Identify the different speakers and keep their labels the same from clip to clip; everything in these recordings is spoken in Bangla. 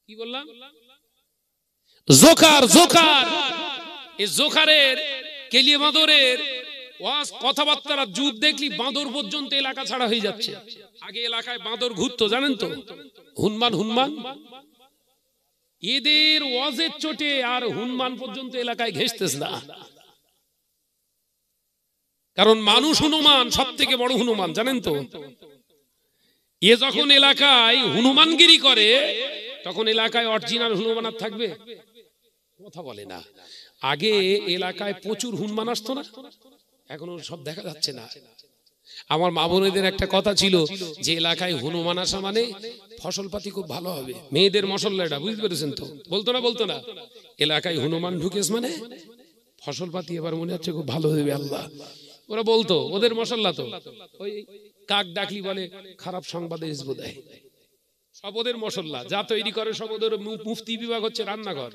Speaker 1: কি বললাম? জোকার। জোকার, এই জোকারের কেলিয়ে বাঁদরের ওয়াজ কথাবার্তারা যুদ্ধ দেখলি বাঁদর পর্যন্ত এলাকা ছাড়া হয়ে যাচ্ছে। আগে এলাকায় বাঁদর ঘুরতো জানেন তো, হনুমান হনুমান। এদের ওয়াজের চোটে আর হনুমান পর্যন্ত এলাকায় ঘেঁষতেছে না, কারণ মানুষ হনুমান সব থেকে বড় হনুমান জানেন তো। এ যখন এলাকায় হনুমানগিরি করে তখন এলাকায় অরিজিনাল হনুমান আর থাকবে? কথা বলে না। আগে এলাকায় প্রচুর হনুমান আসতো না, এখন সব দেখা যাচ্ছে না। আমার মা বোনেদের একটা কথা ছিল যে এলাকায় হনুমান আসা মানে ফসল পাতি খুব ভালো হবে, মেয়েদের মশলা, এটা বুঝতে পেরেছেন তো? বলতো না বলতো না, এলাকায় হনুমান ঢুকেছে মানে ফসল পাতি এবার মনে হচ্ছে খুব ভালো হবে আল্লাহ। ওরা বলতো, ওদের মশলা তো ওই কাক ডাকলি বলে খারাপ সংবাদে হিজব দেয়, সব ওদের মশলা, যা তৈরি করে সব ওদের। মুফতি বিভাগ হচ্ছে রান্নাঘর।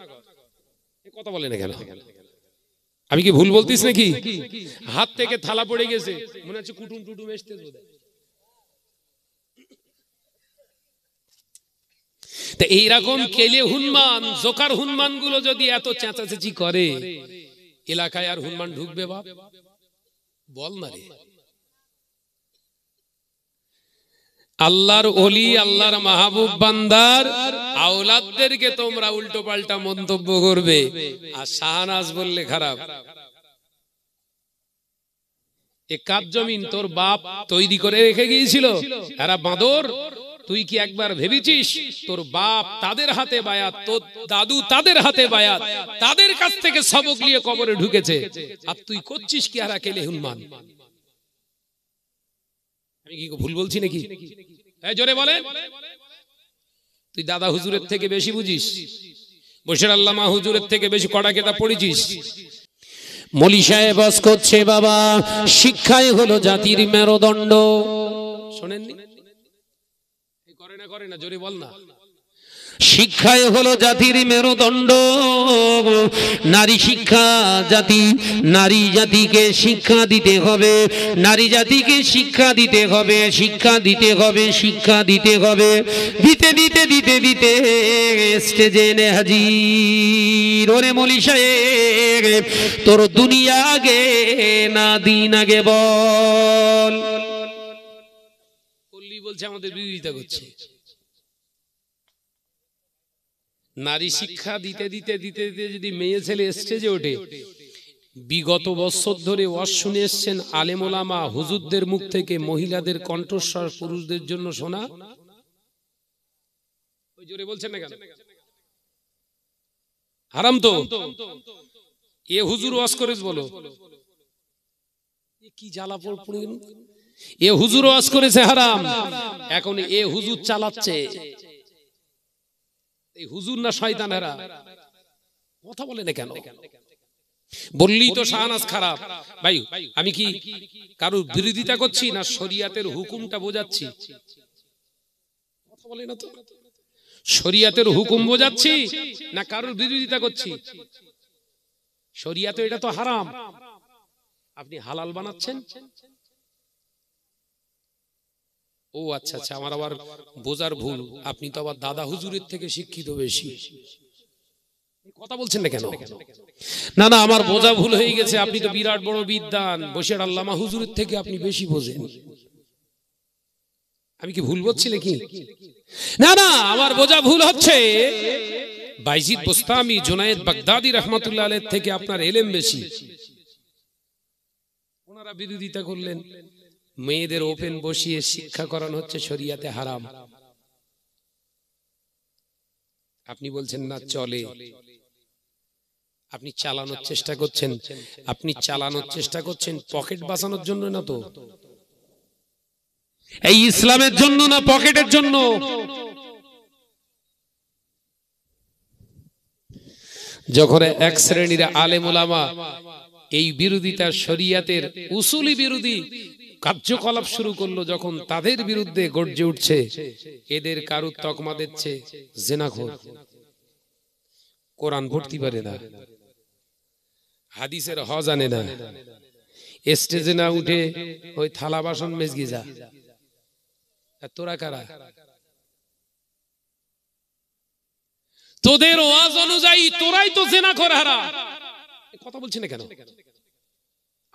Speaker 1: কথা বলে না কেন? আমি কি ভুল বলতিস নাকি? হাত থেকে থালা পড়ে গেছে, মনে হচ্ছে কুটুম টুটুম এসতে। তো এইরকম কেলে হনুমান, জোকার হনুমান গুলো যদি এত চেঁচাচেঁচি করে, এলাকায় আর হনুমান ঢুকবে বাপ? বল না রে। আল্লাহর ওলি, আল্লাহর মাহবুব বান্দার আওলাদদেরকে তোমরা উল্টো পাল্টা মন্তব্য করবে, আর শাহনাজ বললে খারাপ। এ কাজ জমিন তোর বাপ তৈরি করে রেখে গিয়েছিল, এরা বাঁদর। তুই কি একবার ভেবেছিস তোর বাপ তাদের হাতে বায়াত, তোর দাদু তাদের হাতে বায়াত, তাদের কাছ থেকে সবক নিয়ে কবরে ঢুকেছে, আর তুই করছিস কি আর কেলে হনুমান? আমি কি ভুল বলছি নাকি? জোরে বলে। তুই দাদা হুজুরের থেকে বেশি বুঝিস, বশির আল্লামা হুজুরের থেকে বেশি কড়া কেতাব পড়েছিস। মলি সাহেব বাস করছে বাবা, শিক্ষাই হলো জাতির মেরুদণ্ড। শোনেননি? করে না জোরে বল না। শিক্ষাই হলো জাতির মেরুদণ্ড, নারী শিক্ষা জাতি, নারী জাতিকে শিক্ষা দিতে হবে, নারী জাতিকে শিক্ষা দিতে হবে, শিক্ষা দিতে হবে, শিক্ষা দিতে হবে। দিতে দিতে দিতে দিতে স্টেজে এনে হাজির। ওরে মলি সাহেব, তোর দুনিয়া আগে না দিন আগে বল। বলছে আমাদের বিরোধিতা করছে। নারী শিক্ষা দিতে দিতে দিতে দিতে যদি মেয়ে ছেলে স্টেজে ওঠে, বিগত বছর ধরে ওয়াজ শুনে এসছেন আলেম ওলামা হুজুরদের মুখ থেকে মহিলাদের কণ্ঠস্বর পুরুষদের জন্য শোনা। ওই জোরে বলছেন না কেন? হারাম তো। এ হুজুর ওয়াজ করেছে বলো, কি জ্বালা পড়ে। এ হুজুর ওয়াজ করেছে হারাম, এখন এ হুজুর চালাচ্ছে। এই হুজুর না শয়তানেরা? কথা বলে না কেন? বললি তো শাহনাজ খারাপ। ভাই আমি কি কারোর বিরোধিতা করছি না শরিয়াতের হুকুমটা বোঝাচ্ছি? কথা বলে না তো। শরিয়াতের হুকুম বোঝাচ্ছি না কারোর বিরোধিতা করছি? শরিয়াতে এটা তো হারাম, আপনি হালাল বানাচ্ছেন। ও আচ্ছা আচ্ছা, আমার আবার বোঝার ভুল, আপনি তো আবার দাদা হুজুরের থেকে শিক্ষিত বেশি। কথা বলছেন না কেন? না না, আমার বোঝা ভুল হয়ে গেছে, আপনি তো বিরাট বড় বিদ্বান, বশির আল্লামা হুজুরের থেকে আপনি বেশি বোঝেন। আমি কি ভুল বলছি নাকি? না না, আমার বোঝা ভুল হচ্ছে। বাইজিদ বোস্তামি, জুনায়েদ বাগদাদি রহমাতুল্লাহ আলাইহির থেকে আপনার এলেম বেশি। ওনারা বিরোধিতা করলেন, মেয়েদের ওপেন বসিয়ে শিক্ষা করানো হচ্ছে শরিয়াতে হারাম। আপনি বলছেন না চলে। আপনি চালানোর চেষ্টা করছেন, আপনি চালানোর চেষ্টা করছেন পকেট বাঁচানোর জন্য না তো, এই ইসলামের জন্য না পকেটের জন্য। যখন এক শ্রেণীর আলেম ওলামা এই বিরোধিতা, শরিয়াতের উসুলি বিরোধী কার্যকলাপ শুরু করলো, যখন তাদের বিরুদ্ধে গর্জে উঠছে, এদের কারুর তকমা দিচ্ছে জিনাখোর, কোরআন পড়তে পারে না, হাদিসের হ জানে না, স্টেজে না উঠে ওই থালা বাসন মেজগি যা। তোরা কারা? তোদের ওয়াজ অনুযায়ী তোরাই তো জেনা করে হারা। কথা বলছি না কেন?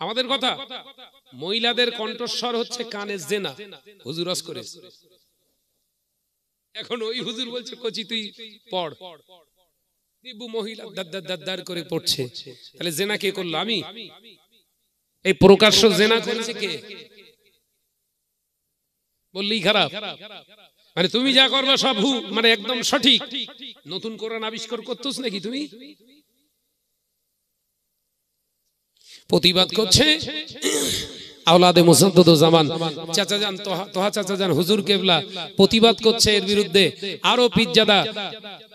Speaker 1: আমাদের কথা, মহিলাদের কণ্ঠস্বর হচ্ছে কানে জেনা, হুজুর ওয়াজ করে। এখন ওই হুজুর বলছে কচি তুই পড়, মহিলা দাদ্দার করে পড়ছে, তাহলে জেনা কে করলো? আমি? এই প্রকাশ্য জেনা করেছে কে? বললেই খারাপ। মানে তুমি যা করবা সব মানে একদম সঠিক। নতুন কোরআন আবিষ্কার করতেছ নাকি তুমি? প্রতিবাদ করছে আওলাদে মুসাদ্দুজ্জামান চাচাজান তোহা চাচাজান হুজুর কেবলা প্রতিবাদ করছে এর বিরুদ্ধে। আরো পীরজাদা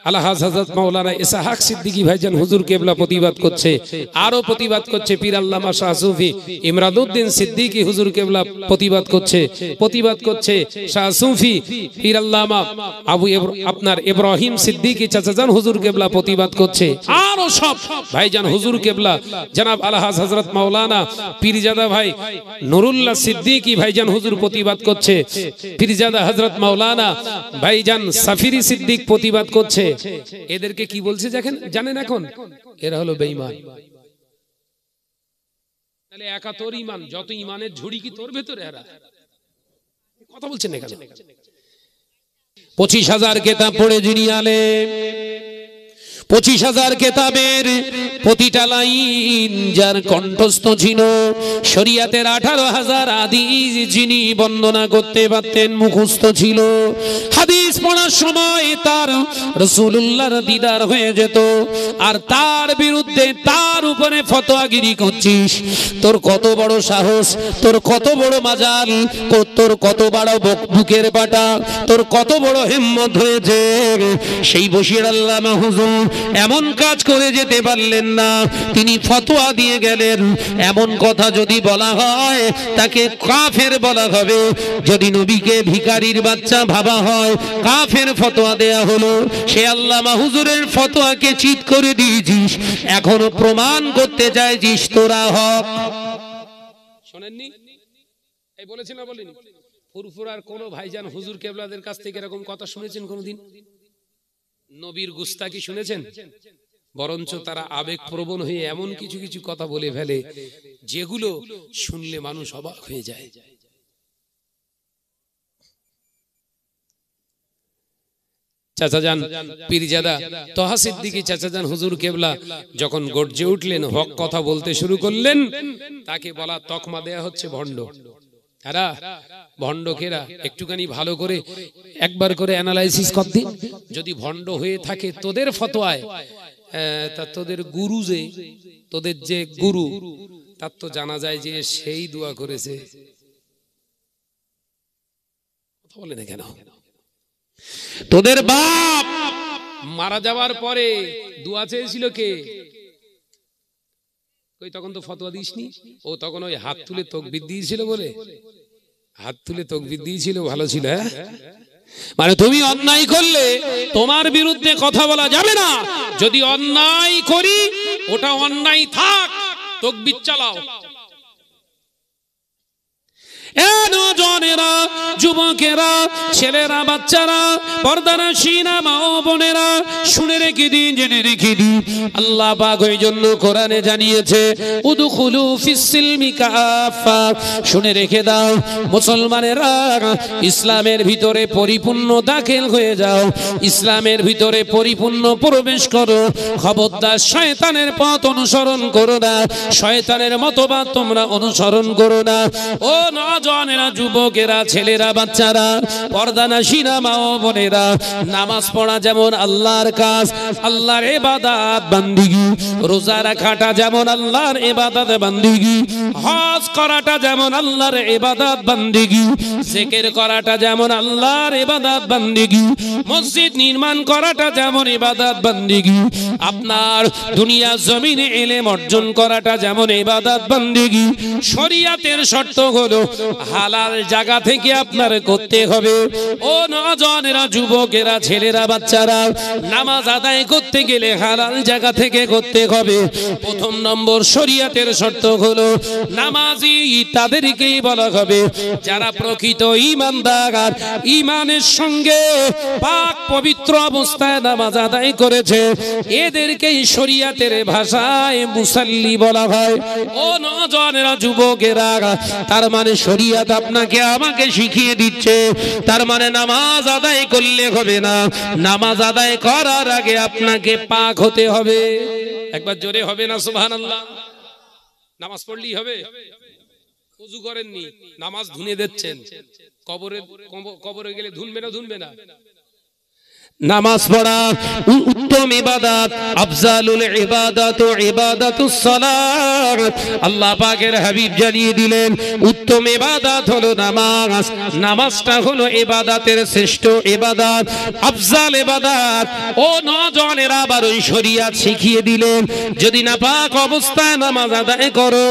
Speaker 1: আলহাজ হযরত মাওলানা ইসহাক সিদ্দিকী ভাইজান হুজুর কেবলা প্রতিবাদ করছে। আরো প্রতিবাদ করছে পীর আল্লামা শাহ সুফি ইমরাদউদ্দিন সিদ্দিকী হুজুর কেবলা প্রতিবাদ করছে। প্রতিবাদ করছে শাহ সুফি পীর আল্লামা আপনার ইব্রাহিম সিদ্দিকী চাচাজান হুজুর কেবলা প্রতিবাদ করছে। আরো সব ভাইজান হুজুর কেবলা জনাব আলহাজ হযরত মাওলানা পীরজাদা ভাই নুরুল্লাহ সিদ্দিকী ভাইজান হুজুর প্রতিবাদ করছে। পীরজাদা হযরত মাওলানা ভাইজান সাফিরি সিদ্দিক প্রতিবাদ করছে। এদেরকে কি বলছে জানেন? এখন এরা হলো বেঈমান। তাহলে একা তোর ঈমান, যত ঈমানের ঝুড়ি কি তোর ভেতরে? এরা কথা বলছেন না কেন?
Speaker 2: 25,000 কিতাব পড়ে যিনি আলেম, 25,000 কিতাবের প্রতিটা লাইন যার কণ্ঠস্থ ছিল, শরীয়তের 18,000 হাদিস যিনি বর্ণনা করতে পারতেন, মুখস্থ ছিল। হাদিস পড়ার সময় তার রাসূলুল্লাহর দিদার হয়ে যেত, আর তার বিরুদ্ধে তার উপরে ফতোয়াগিরি করছিস। তোর কত বড় সাহস, তোর কত বড় মাজাল, তোর কত বড় বুকের পাটা, তোর কত বড় হিম্মত হয়েছে। সেই বশির আল্লামা হুজুর এমন কাজ করে যেতে পারলেন না, তিনি ফতোয়া দিয়ে গেলেন। এমন কথা যদি বলা হয় তাকে কাফের বলা হবে। যদি নবীকে ভিখারির বাচ্চা ভাবা হয়, কাফের ফতোয়া দেয়া হলো। সে আল্লামা হুজুরের ফতোয়াকে চিৎ করে দিয়েছিস, এখনো প্রমাণ করতে চাইছিস তোরা হক।
Speaker 1: শোনেননি? এই বলেছি না বলিনি? ফুরফুরার কোন ভাইজান হুজুর কেবলাদের কাছ থেকে এরকম কথা শুনেছেন কোনদিন? নবীর গুস্তাকি শুনেছেন? বরঞ্চ তারা আবেগপ্রবণ হয়ে এমন কিছু কিছু কথা বলে ফেলে যেগুলো শুনলে মানুষ অবাক হয়ে যায়। চাচাজান পীরজাদা তোহা সিদ্দিকী চাচাজান হুজুর কেবলা যখন গর্জে উঠলেন, হক কথা বলতে শুরু করলেন, তাকে বলা তকমা দেয়া হচ্ছে ভণ্ড। আরা ভণ্ড কেরা? একটুখানি ভালো করে একবার করে অ্যানালাইসিস কর দিন। যদি ভণ্ড হয়ে থাকে তোদের ফতোয়ায়, তা তোদের গুরু তোদের যে গুরু, তার তো জানা যায় যে সেই দোয়া করেছে। কথা বলে না কেন?
Speaker 2: তোদের বাপ
Speaker 1: মারা যাওয়ার পরে দোয়া চেয়েছিল কে? কই তখন তো ফতোয়া দিসনি। ও তখন ওই হাত তুলে তাকবীর দিয়েছিল বলে, হাত তুলে তাকবীর দিয়েছিল, ভালো ছিল।
Speaker 2: মানে তুমি অন্যায় করলে
Speaker 1: তোমার বিরুদ্ধে কথা বলা যাবে না। যদি অন্যায় করি, ওটা অন্যায় থাক, তাকবীর চালাও।
Speaker 2: নওজওয়ানেরা, যুবকেরা, ছেলেরা, বাচ্চারা, পর্দানশীনা মা ও বোনেরা, শুনে রেখে দিন, জেনে রেখে দিন। আল্লাহ পাক ওই জন্য কোরআনে জানিয়েছে, উদখুলু ফিস সিলমি কাফা। শুনে রেখে দাও মুসলমানেরা, ইসলামের ভিতরে পরিপূর্ণ দাখিল হয়ে যাও, ইসলামের ভিতরে পরিপূর্ণ প্রবেশ করো। খবরদার শয়তানের পথ অনুসরণ করো না, শয়তানের মতবাদ তোমরা অনুসরণ করো না। ও নওজওয়ানেরা, যুবকেরা, ছেলেরা, বাচ্চারা, পর্দানশীনা মা ও বোনেরা, নামাজ পড়া যেমন আল্লাহর কাজ, আল্লাহর ইবাদত বান্দিগি। রোজা রাখাটা যেমন আল্লাহর ইবাদত বান্দিগি, হজ করাটা যেমন আল্লাহর ইবাদত বান্দিগি, জিকির করাটা যেমন আল্লাহর ইবাদত বান্দিগি, মসজিদ নির্মাণ করাটা যেমন ইবাদত বান্দিগি, আপনার দুনিয়া জমিনে ইলম অর্জন করাটা যেমন ইবাদত বান্দিগি। শরীয়তের শর্ত হলো হালাল জায়গা থেকে আপনার করতে হবে। ও নওজওয়ানেরা, যুবকেরা, ছেলেরা, বাচ্চারা, নামাজ আদায় করতে গেলে হালাল জায়গা থেকে করতে হবে। প্রথম নম্বর শরীয়তের শর্ত হলো নামাজি তাদেরকেই বলা হবে যারা প্রকৃত ঈমানদার, ঈমানের সঙ্গে পাক পবিত্র অবস্থায় নামাজ আদায় করেছে এদেরকেই শরীয়তের ভাষায় মুসাল্লি বলা হয়। ও নওজওয়ানেরা, যুবকেরা, তার মানে শরীয়ত আপনাকে আমাকে শিখিয়ে দিচ্ছে, তার মানে নামাজ আদায় করলে হবে না, নামাজ আদায় করার আগে আপনাকে পাক হতে হবে। একবার জোরে হবে না সুবহানাল্লাহ? নামাজ পড়লেই হবে? ওযু করেননি, নামাজ ধুনে দিচ্ছেন, কবরে গেলে ধুনবে না? নামাজ পড়া উত্তম ইবাদত, আফজালুল ইবাদাত ইবাদাতুস সালাত। আল্লাহ পাকের হাবিব জানিয়ে দিলেন উত্তম ইবাদত হলো নামাজ, নামাজটা হলো ইবাদতের শ্রেষ্ঠ ইবাদত, আফজাল ইবাদত। ও নওজওয়ানেরা, আবার ওই শরীয়ত শিখিয়ে দিলেন যদি নাপাক অবস্থায় নামাজ আদায় করো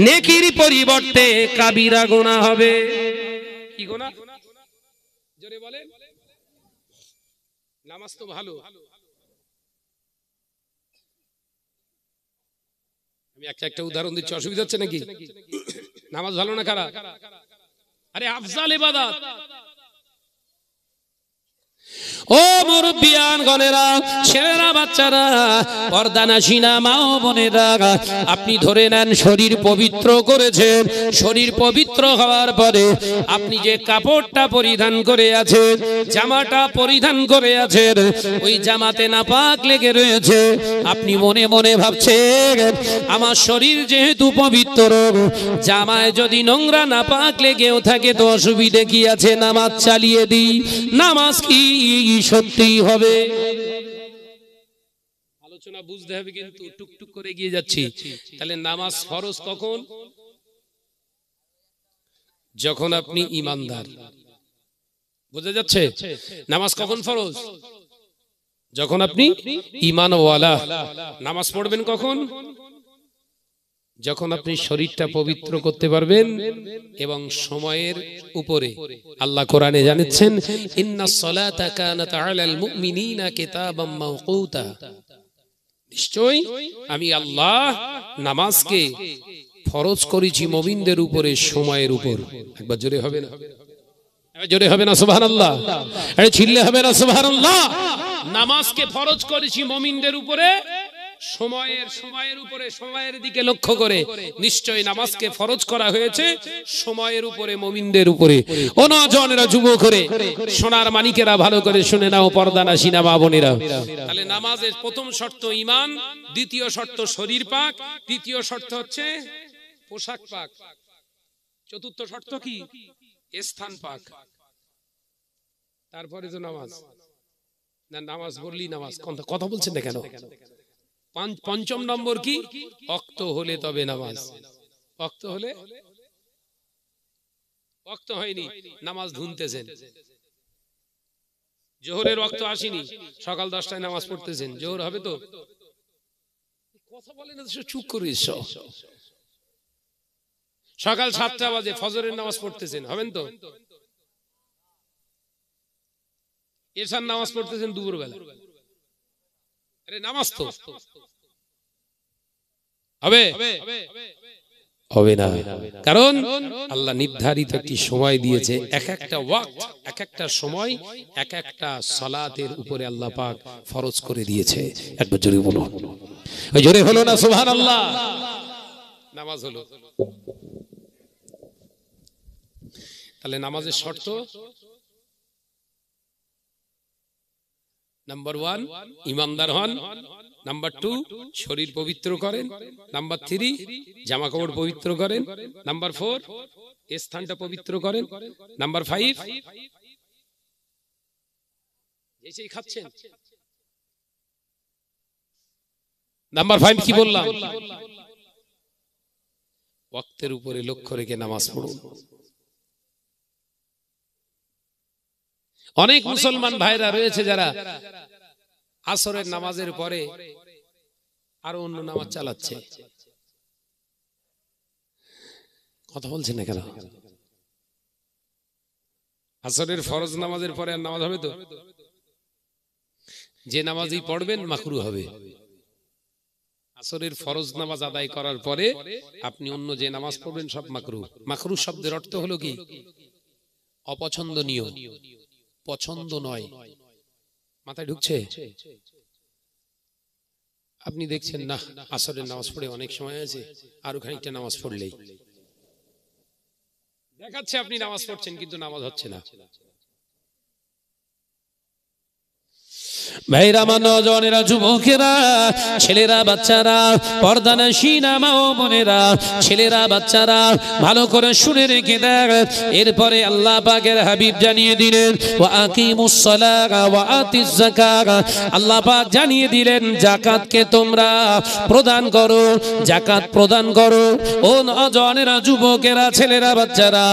Speaker 2: নেকির পরিবর্তে কাবিরা গুনাহ হবে। কি গুনাহ? জোরে বলেন। নামাজ তো ভালো, আমি একটা উদাহরণ দিচ্ছি, অসুবিধা হচ্ছে নাকি? নামাজ ভালো না খারাপ? আরে আফজাল ইবাদত। ও মুরব্বিয়ান গণেরা, ছেলেরা, বাচ্চারা, পর্দানাশীনা মা ও বোনেরা, আপনি ধরে নেন শরীর পবিত্র করেছেন, শরীর পবিত্র হওয়ার পরে আপনি যে কাপড়টা পরিধান করে আছেন, জামাটা পরিধান করে আছেন, ওই জামাতে নাপাক লেগে রয়েছে। আপনি মনে মনে ভাবছেন আমার শরীর যেহেতু পবিত্র, জামায় যদি নোংরা নাপাক লেগেও থাকে তো অসুবিধে কি আছে, নামাজ চালিয়ে দিই। নামাজ কি সত্যি হবে? আলোচনা বুঝতে হবে, কিন্তু টুকটুক করে এগিয়ে যাচ্ছি। তাহলে নামাজ ফরজ কখন? যখন আপনি ঈমানদার। বোঝা যাচ্ছে? নামাজ কখন ফরজ? যখন আপনি ঈমানওয়ালা। নামাজ পড়বেন কখন? যখন আপনি শরীরটা পবিত্র করতে পারবেন এবং সময়ের উপরে। আল্লাহ কোরআনে জানাচ্ছেন ইন্নাস সালাতা কানাত আলাল মুমিনিনা কিতাবাম মাওকুতা, নিশ্চয়ই আমি আল্লাহ নামাজকে ফরজ করেছি মুমিনদের উপরে সময়ের উপর। একবার জোরে হবে না? জোরে হবে না সুবহানাল্লাহ? আরে চিল্লে হবে না সুবহানাল্লাহ? নামাজকে ফরজ করেছি মুমিনদের উপরে সময়ের উপরে, সময়ের দিকে লক্ষ্য করে। নিশ্চয় নামাজকে ফরজ করা হয়েছে সময়ের উপরে, মুমিনদের উপরে। ও নওজওয়ানেরা, যুবকরা, সোনার মানিকেরা, ভালো করে শুনে নাও, পর্দানাশীনা মা বোনেরা। তাহলে নামাজের প্রথম শর্ত ঈমান, দ্বিতীয় শর্ত শরীর পাক, তৃতীয় শর্ত হচ্ছে পোশাক পাক, চতুর্থ শর্ত কি? স্থান পাক। তারপরে তো নামাজ। না, নামাজ বললি নামাজ, কথা বলছেন না কেন? পঞ্চম নম্বর কি? ওয়াক্ত হলে তবে নামাজ। ওয়াক্ত হলে, ওয়াক্ত হয়নি, নামাজ ধুনতেছেন। জোহরের ওয়াক্ত আসেনি, সকাল 10টায় নামাজ পড়তেছেন, জোহর হবে তো? কথা বলেন না, চুপ করিস। সকাল 7টা বাজে ফজরের নামাজ পড়তেছেন, হবেন তো? এশার নামাজ পড়তেছেন দুপুরবেলা, আরে নামাজ তো হবে? হবে না, কারণ আল্লাহ নির্ধারিত একটি সময় দিয়েছে। এক একটা ওয়াক্ত, এক একটা সময়, এক একটা সালাতের উপরে আল্লাহ পাক ফরজ করে দিয়েছে। একবার জোরে বলুন, জোরে হলো না সুবহানাল্লাহ? নামাজ হলো। তাহলে নামাজের শর্ত: নাম্বার 1 ঈমানদার হন, নাম্বার 2 শরীর পবিত্র করেন, নাম্বার 3 জামা কাপড় পবিত্র করেন, নাম্বার 4 স্থানটা পবিত্র করেন, নাম্বার 5 এসেই খাচ্ছেন। নাম্বার 5 কি বললাম? ওয়াক্তের উপরে লক্ষ্য রেখে নামাজ পড়ুন। অনেক মুসলমান ভাইরা রয়েছে যারা আসরের নামাজের পরে আরো অন্য নামাজ চালাচ্ছে। কথা বলছেন না কেন? আসরের ফরজ নামাজের পরে আর নামাজ হবে তো? যে নামাজই পড়বেন মাকরু হবে। আসরের ফরজ নামাজ আদায় করার পরে আপনি অন্য যে নামাজ পড়বেন সব মাকরু। মাকরু শব্দের অর্থ হলো কি? অপছন্দনীয়, পছন্দ নয়,
Speaker 1: মাথায় ঢুকছে? আপনি দেখছেন না আসরের নামাজ পড়ে অনেক সময় আছে, আরো খানিকটা নামাজ পড়লেই দেখাচ্ছে আপনি নামাজ পড়ছেন, কিন্তু নামাজ হচ্ছে না।
Speaker 2: ভাইরা, আমার নওজওয়ানেরা, যুবকেরা, ছেলেরা, বাচ্চারা, পর্দানশীনা মা ও বোনেরা, ছেলেরা, বাচ্চারা, ভালো করে শুনে রেখে দেখ। এরপরে আল্লাহ পাকের হাবিব জানিয়ে দিলেন, ওয়া আকিমুস সালাতা ওয়া আতিজ যাকাত। আল্লাহ পাক জানিয়ে দিলেন, যাকাতকে তোমরা প্রদান করো, যাকাত প্রদান করো। ও নওজওয়ানেরা, যুবকেরা, ছেলেরা, বাচ্চারা,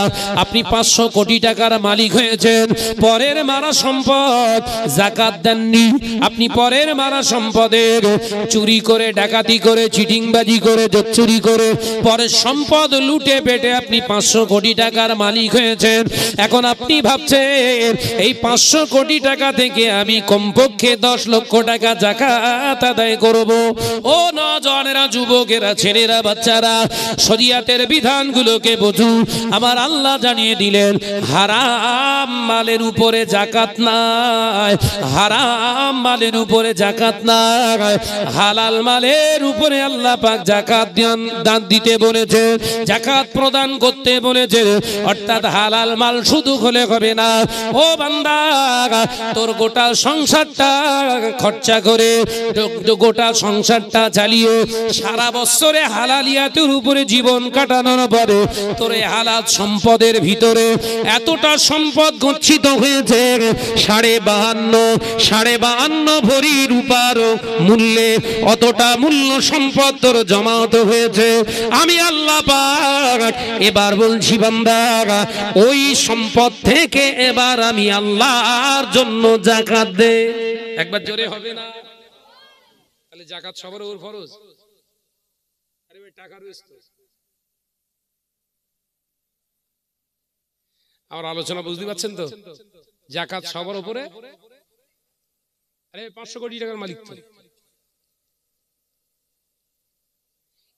Speaker 2: আপনি 500 কোটি টাকার মালিক হয়েছেন, পরের মারা সম্পদ যাকাত দেননি। আপনি পরের মারা সম্পদের চুরি করে, ডাকাতি করে, চিটিংবাজি করে, চুরি করে পরের সম্পদ লুটে পেটে আপনি 500 কোটি টাকার মালিক হয়েছেন। এখন আপনি ভাবছেন এই 500 কোটি টাকা থেকে আমি কমপক্ষে 10 লক্ষ টাকা যাকাত আদায় করব। ও নওজওয়ানেরা, যুবকেরা, ছেলেরা, বাচ্চারা, শরিয়াতের বিধানগুলোকে বুঝুন। আমার আল্লাহ জানিয়ে দিলেন, হারাম মালের উপরে যাকাত নাই, হারাম মালের উপরে যাকাত নাই, হালাল মালের উপরে আল্লাহ পাক যাকাত দান দিতে বলেছে, যাকাত প্রদান করতে বলেছে। অর্থাৎ হালাল মাল শুধু হলে হবে না। ও বান্দা, তোর গোটা সংসারটা খরচা করে, গোটা সংসারটা চালিয়ে সারা বছরে হালালিয়াতের উপরে জীবন কাটানোর পরে তোর এই হালাল সম্পদের ভিতরে এতটা সম্পদ গচ্ছিত হয়েছে, 52 ভরি রূপার মূল্যে অতটা মূল্য সম্পদ তোর জমাত হয়েছে। আমি আল্লাহ পাক এবার বলছি, বান্দা, ওই সম্পদ থেকে এবার আমি আল্লাহর জন্য যাকাত দে।
Speaker 1: একবার জোরে হবে না? তাহলে যাকাত সবার উপর ফরজ। আরে ভাই, টাকা রয়েছে তো। আমার আলোচনা বুঝতে পারছেন তো? যাকাত সবার উপরে। আরে 500 কোটি টাকার মালিক তো।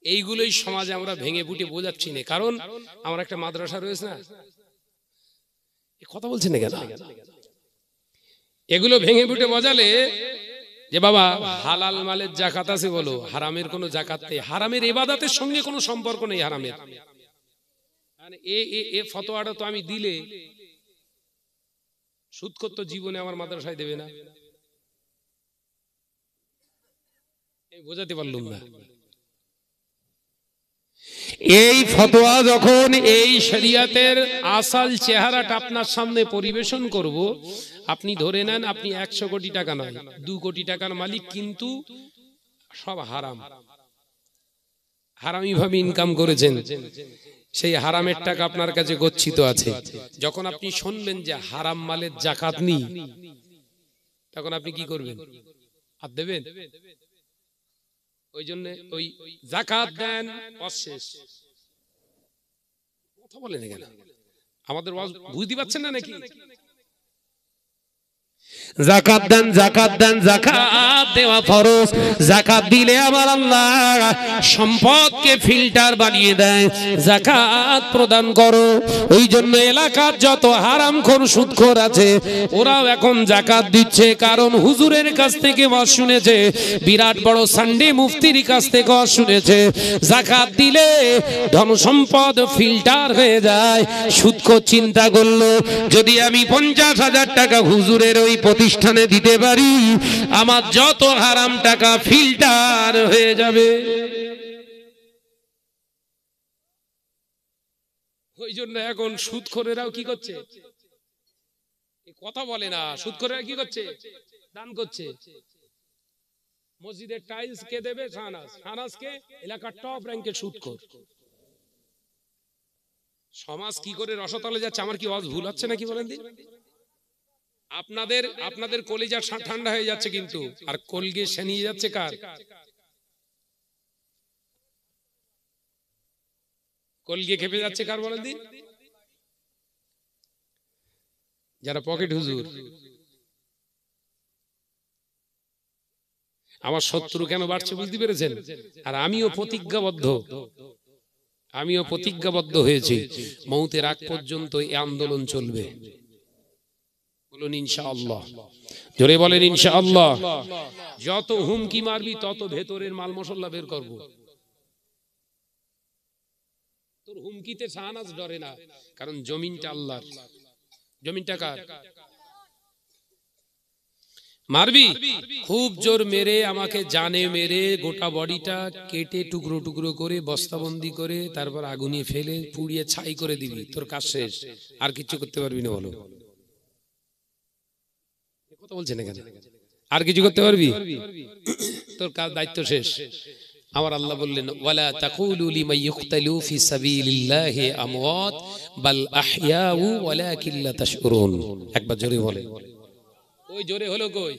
Speaker 1: এইগুলোই সমাজে আমরা ভেঙে ফুটে বোঝাচ্ছি না, কারণ আমার একটা মাদ্রাসা রয়েছে না, কথা বলছেন না কেন? এগুলো ভেঙে ফুটে বোঝালে যে বাবা হালাল মালের যাকাত আছে বলো, হারামের কোনো যাকাত নেই, হারামের ইবাদতের সঙ্গে কোনো সম্পর্ক নেই হারামের। এ ফতোয়াটা তো আমি দিলে সুদখোর তো জীবনে আমার মাদ্রাসায় দেবে না। বোঝাতে পারলাম না। এই ফতোয়া যখন এই শরিয়াতের আসল চেহারাটা আপনার সামনে পরিবেশন করব, আপনি ধরে নেন আপনি 100 কোটি টাকা নয় 2 কোটি টাকার মালিক, কিন্তু সব হারাম, হারামি ভাবে ইনকাম করেছেন, সেই হারামের টাকা আপনার কাছে গচ্ছিত আছে। যখন আপনি শুনবেন যে হারাম মালের যাকাত নেই, তখন আপনি কি করবেন? আর দেবেন? ওই জন্য ওই যাকাত দেন অশেষ। কথা বলেন কেন? আমাদের বুঝতে পারছেন না নাকি?
Speaker 2: যাকাত দেন, যাকাত দেন, যাকাত দেওয়া ফরজ। যাকাত দিলে আমার আল্লাহ সম্পদকে ফিল্টার বানিয়ে দেয়। যাকাত প্রদান করো। ওই জন্য এলাকার যত হারামখোর সুদখোর আছে ওরাও এখন যাকাত দিচ্ছে, কারণ হুজুরের কাছ থেকে ওয়াজ শুনেছে, বিরাট বড় সানডে মুফতির কাছ থেকে ওয়াজ শুনেছে, যাকাত দিলে ধন সম্পদ ফিল্টার হয়ে যায়। সুদখোর চিন্তা করলো, যদি আমি 50,000 টাকা হুজুরের ওই প্রতিষ্ঠানে দিতে পারি, আমার যত হারাম টাকা ফিল্টার হয়ে যাবে।
Speaker 1: ওই জন্য এখন সুদখোরেরাও কি করছে? কথা বলে না। সুদখোরেরা কি করছে? দান করছে। মসজিদের টাইলস কে দেবে? শাহনাজ। শাহনাজকে এলাকার টপ র্যাঙ্কের সুদখোর। সমাজ কি করে রসতলে যাচ্ছে? আমার কি ওয়াজ ভুল হচ্ছে নাকি বলেন দিন? আপনাদের কলিজা ঠান্ডা হয়ে যাচ্ছে, কিন্তু আর কলগে সেনিয়ে যাচ্ছে কার? কলগে খেপে যাচ্ছে কার বলেন দিন? যারা পকেট হুজুর। আমার শত্রু কেন বাড়ছে বুঝতে পেরেছেন? আর আমিও প্রতিজ্ঞাবদ্ধ হয়েছি, মৌতের আগ পর্যন্ত এই আন্দোলন চলবে। বলুন ইনশাআল্লাহ, জোরে বলেন ইনশাআল্লাহ। যত হুমকি মারবি তত ভেতরের মাল মশলা বের করব। তোর হুমকিতে শাহনাজ ডরে না, কারণ জমিনটা আল্লাহর। জমিনটা কার? মারবি খুব জোর মেরে, আমাকে জানে মেরে গোটা বডিটা কেটে টুকরো টুকরো করে বস্তাবন্দি করে তারপর আগুনে ফেলে পুড়িয়ে ছাই করে দিবি, তোর কাজ শেষ। আর কিছু করতে পারবি না। বলো, কথা বলছেন এখানে? আর কিছু করতে পারবি? তোর কাজ, দায়িত্ব শেষ। আমার আল্লাহ বললেন, ওয়ালা তাকুলু লিমান ইউকতালু ফি সাবিলিল্লাহি আমওয়াত বাল আহইয়াউ ওয়ালাকিন লা তাশউরুন। একবার জোরে বলে। ওই জোরে হলো কই?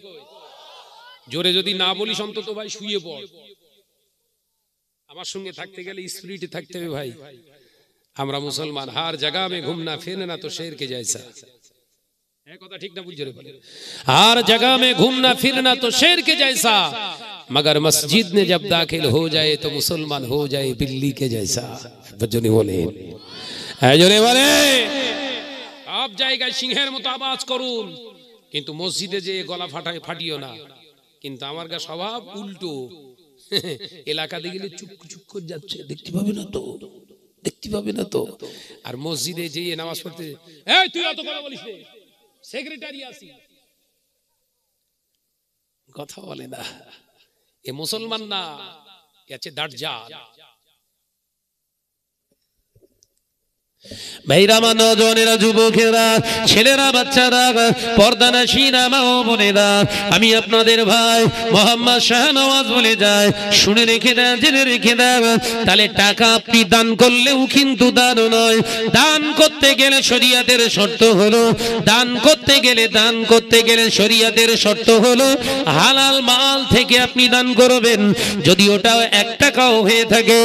Speaker 1: জোরে যদি না বলিস অন্তত ভাই শুয়ে পড়। আমার সঙ্গে থাকতে গেলে স্পিরিটে থাকতে হবে ভাই। আমরা মুসলমান, হার জায়গা মে ঘুমনা ফিরনা তো শের কে জैसा। এই কথা ঠিক না? বুঝে রে?
Speaker 2: हर जगह में घूमना फिरना तो शेर के जैसा, मगर मस्जिद में जब दाखिल हो जाए तो मुसलमान हो जाए बिल्ली के जैसा। बच्चों बोले जोरे बोले,
Speaker 1: সব জায়গায় সিংহের মতো আওয়াজ করুন, কিন্তু মসজিদে যে গলা ফাটিও না। কিন্তু আমার গা স্বভাব উল্টো। এলাকা দিয়ে গেলে চুপ চুপ করে যাচ্ছে, দেখতে পাবে না তো, দেখতে পাবে না তো। আর মসজিদে যে নামাজ পড়তে, এই তুই অত কথা বলিস না, সেক্রেটারি আসি, কথা বলে না। এ মুসলমান না, এ আছে দাজ্জাল।
Speaker 2: ভাইরা, নওজওয়ানেরা, যুবকেরা, ছেলেরা, বাচ্চারা, পর্দানাশীনা মা ও বোনেরা, আমি আপনাদের ভাই মোহাম্মদ শাহনওয়াজ বলে যায়, শুনে রেখে দেন, জেনে রেখে দেন। তাহলে টাকা আপনি দান করলেও কিন্তু দান নয়। দান করতে গেলে শরীয়তের শর্ত হলো, দান করতে গেলে শরীয়তের শর্ত হলো হালাল মাল থেকে আপনি দান করবেন। যদি ওটা 1 টাকাও হয়ে থাকে,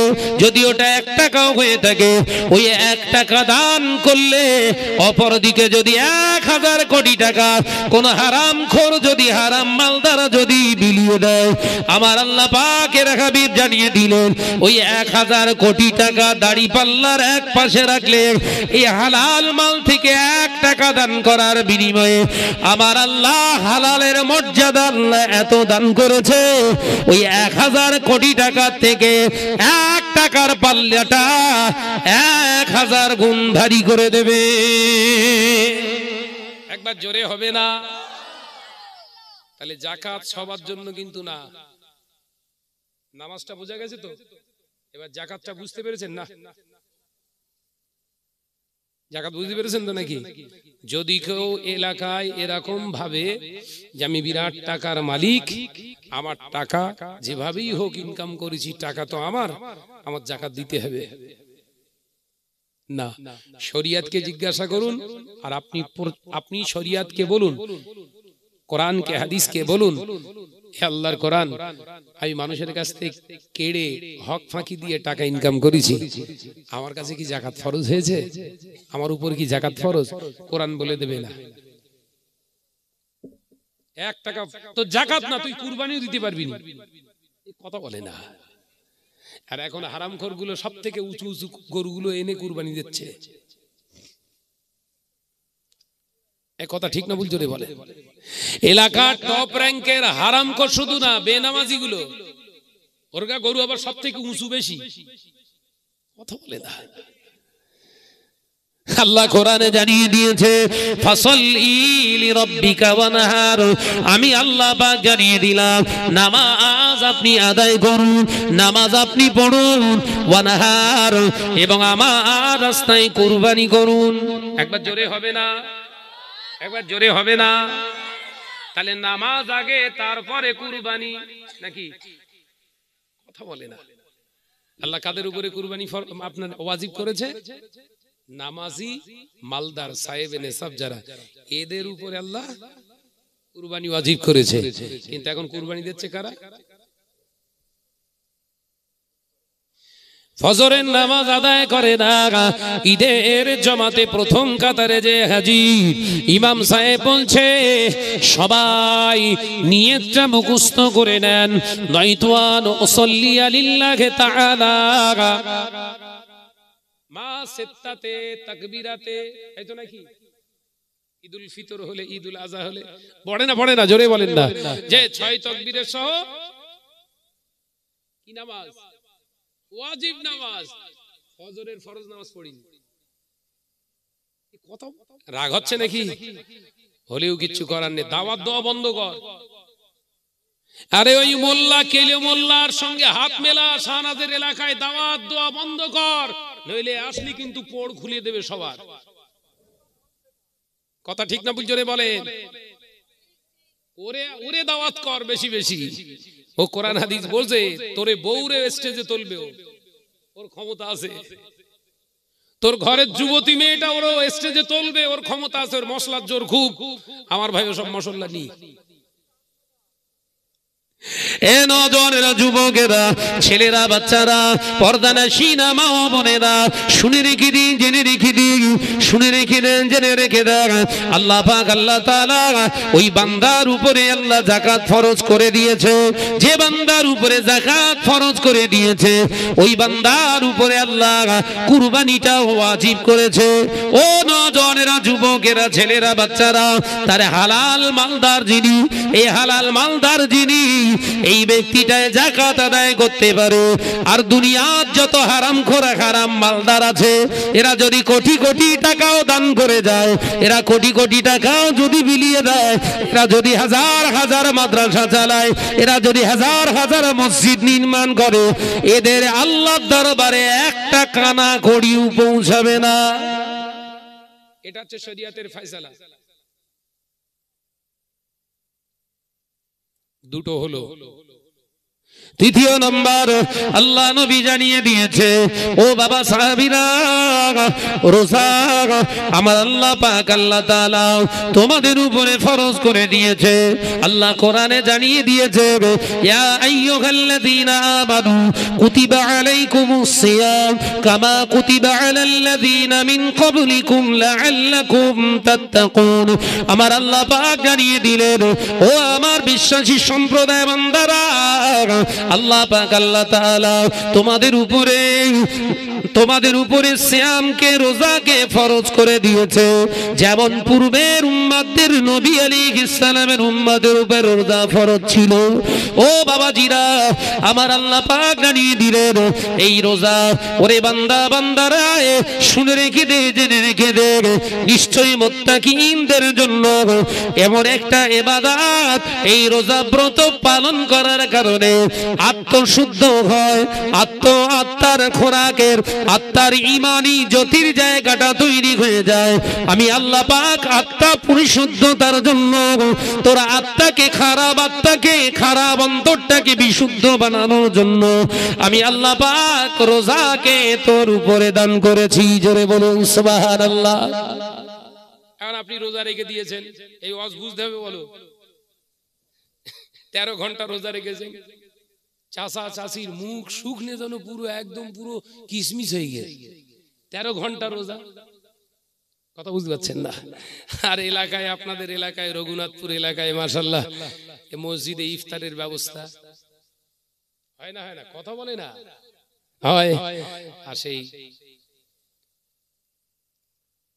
Speaker 2: ওই 1 টাকা দান করলে অপরদিকে যদি 1000 কোটি টাকা কোন হারামখোর যদি হারাম মাল দ্বারা যদি বিলিয়ে দেয়, আমার আল্লাহ পাকের হাবিব জানিয়ে দিলেন, ওই 1000 কোটি টাকা দাড়ি পাল্লার এক পাশে রাখলে এই হালাল মাল থেকে 1 টাকা দান করার বিনিময়ে আমার আল্লাহ হালালের মর্যাদা আল্লাহ এত দান করেছে, ওই 1000 কোটি টাকা থেকে 1 টাকার পাল্লাটা 1000 গুণ ভারী করে দেবে।
Speaker 1: একবার জোরে হবে না? তাহলে যাকাত সবার জন্য কিন্তু না। নামাজটা বোঝা গেছে তো? এবার যাকাতটা বুঝতে পেরেছেন না? যাকাত বুঝতে পেরেছেন তো নাকি? যদি কেউ এলাকায় এরকম ভাবে যে আমি বিরাট টাকার মালিক, আমার টাকা যেভাবেই হোক ইনকাম করেছি, টাকা তো আমার যাকাত দিতে হবে না। শরিয়তকে জিজ্ঞাসা করুন, আর আপনি শরিয়তকে বলুন, কোরআনকে হাদিসকে বলুন, হে আল্লাহর কোরআন, আমি মানুষের কাছ থেকে কেড়ে হক ফাঁকি দিয়ে টাকা ইনকাম করেছি, আমার কাছে কি যাকাত ফরজ হয়েছে? আমার উপর কি যাকাত ফরজ? কোরআন বলে দেবে না। 1 টাকা তো যাকাত না, তুই কুরবানিও দিতে পারবি না, কথা বলে না। আর এখন হারামখোর গুলো সব থেকে উঁচু উঁচু গরুগুলো এনে কুরবানি দিচ্ছে। এই কথা ঠিক না ভুল জোরে বলে? এলাকার টপ র‍্যাঙ্কের হারামখোর শুধু না, বেনামাজি গুলো, ওরগা গরু আবার সব থেকে উঁচু বেশি, কথা বলে না।
Speaker 2: আল্লাহ কোরআনে জানিয়ে দিয়েছে, ফাসাল্লি লিরাব্বিকা ওয়ানহার। আমি আল্লাহ পাক জানিয়ে দিলাম, নামাজ আপনি আদায় করুন, নামাজ আপনি পড়ুন, ওয়ানহার, এবং আমার রাস্তায় কুরবানি করুন।
Speaker 1: একবার জোরে হবে না? একবার জোরে হবে না? তাহলে নামাজ আগে, তারপরে কুরবানি নাকি? কথা বলে না। আল্লাহ কাদের উপরে কুরবানি আপনার ওয়াজিব করেছে? নামাজি, মালদার, সাহেব নেসাব যারা, এদের উপরে আল্লাহ কুরবানি ওয়াজিব করেছে। কিন্তু এখন কুরবানি দিচ্ছে কারা?
Speaker 2: ফজরের নামাজ আদায় করে না, ঈদের জামাতে প্রথম কাতারে যে হাজির, ইমাম সাহেব বলছে সবাই নিয়তটা মুখস্থ করে নেন, নয়তো আন উসাল্লি লিল্লাহি তাআলা
Speaker 1: মা সিত্তাতে তাকবীরাতে, এই তো নাকি ঈদুল ফিতর হলে, ঈদুল আজহা হলে পড়ে না, জোরে বলেন না, যে 6 তাকবীরের সহ কি নামাজ? ওয়াজিব নামাজ, ফজরের ফরজ নামাজ পড়িনি। কত রাগ হচ্ছে নাকি? হলেও কিচ্ছু করার নেই, দাওয়াত দেওয়া বন্ধ কর। আরে ওই মোল্লা কেলে মোল্লার সঙ্গে হাত মেলা, শাহনাজের এলাকায় দাওয়াত দেওয়া বন্ধ কর, নইলে আসলি কিন্তু পোড় খুলে দেবে সবার। কথা ঠিক না ভুল জোরে বলেন? ওরে দাওয়াত কর বেশি বেশি। ও কোরআন হাদিস বলছে তোরে বউরে স্টেজে তুলবে, ওর ক্ষমতা আছে। তোর ঘরের যুবতী মেয়েটা ওর স্টেজে তুলবে, ওর ক্ষমতা আছে, ওর মশলার জোর খুব। আমার ভাই সব মশলা নি।
Speaker 2: এ নজনেরা, যুবকেরা, ছেলেরা, বাচ্চারা, পর্দানাশীনা মা ও বোনেরা, শুনে রেখে দিন, জেনে রেখে দিন, শুনে রেখে দেন, জেনে রেখে দেন। আল্লাহ পাক আল্লাহ তাআলা ওই বান্দার উপরে আল্লাহ যাকাত ফরজ করে দিয়েছে। যে বান্দার উপরে যাকাত ফরজ করে দিয়েছে, ওই বান্দার উপরে আল্লাহ কুরবানিটাও ওয়াজিব করেছে। ও নজনেরা, যুবকেরা, ছেলেরা, বাচ্চারা, তার হালাল মালদার যিনি, এই হালাল মালদার যিনি, এই ব্যক্তিটায় যাকাত আদায় করতে পারে। আর দুনিয়ার যত হারামখোর হারাম মালদার আছে, এরা যদি কোটি কোটি টাকাও দান করে যায়, এরা কোটি কোটি টাকাও যদি বিলিয়ে দেয়, এরা যদি হাজার হাজার মাদ্রাসা চালায়, এরা যদি হাজার হাজার মসজিদ নির্মাণ করে, এদের আল্লাহর দরবারে একটা কানা কড়িও পৌঁছাবে না।
Speaker 1: এটা হচ্ছে শরীয়তের ফয়সালা। দুটো হলো।
Speaker 2: তৃতীয় নম্বর, আল্লাহ নবী জানিয়ে দিয়েছে, ও বাবা সাহাবীরা, রোজা আমার আল্লাহ পাক আল্লাহ তাআলা তোমাদের উপরে ফরজ করে দিয়েছে। আল্লাহ কোরআনে জানিয়ে দিয়েছে, ইয়া আইয়ুহাল্লাযীনা আমানু কুতিবা আলাইকুমুস সিয়াম কামা কুতিবা আলাল্লাযীনা মিন ক্বাবলিকুম লাআল্লাকুম তাত্তাকুন। আমার আল্লাহ পাক জানিয়ে দিলেন, ও আমার বিশ্বাসী সম্প্রদায় বান্দারা, আল্লাহ পাক আল্লাহ তাআলা তোমাদের উপরে সিয়ামকে, রোজাকে ফরজ করে দিয়েছে। যেমন পূর্বের উম্মতদের নবী আলাইহিস সালামের উম্মতের উপর রোজা ফরজ ছিল। ও বাবাজিরা, আমার আল্লাহ পাক জানিয়ে দিলেন, এই রোজা, ওরে বান্দা বান্দারা, শুনে রেখে দে, জেনে রেখে দে, নিশ্চয়ই মুত্তাকিনদের জন্য এমন একটা ইবাদত, এই রোজা ব্রত পালন করার কারণে আত্মশুদ্ধ হয়, আত্মার খোরাকের, আত্মার ইমানি জ্যোতির জায়গাটা তৈরি হয়ে যায়। আমি আল্লাহ পাক আত্মা পরিশুদ্ধতার জন্য, তোর আত্মাকে খারাপ অন্তরটাকে বিশুদ্ধ বানানোর জন্য আমি আল্লাহ পাক রোজাকে তোর উপরে দান করেছি। জোরে বলুন সুবহানাল্লাহ।
Speaker 1: এখন আপনি রোজা রেখে দিয়েছেন, এই ওয়াজ বুঝতে হবে। বলো 13 ঘন্টা রোজা রেখেছেন, চাচা চাচির মুখ শুকনে যেন পুরো একদম পুরো কিসমিস হয়ে গেছে। 13 ঘন্টা রোজা, কথা বুঝতে পারছেন না? আর এলাকায়, আপনাদের এলাকায়, রঘুনাথপুর এলাকায় মাশাআল্লাহ মসজিদে ইফতারের ব্যবস্থা হয় না? কথা বলে না হয়। আর সেই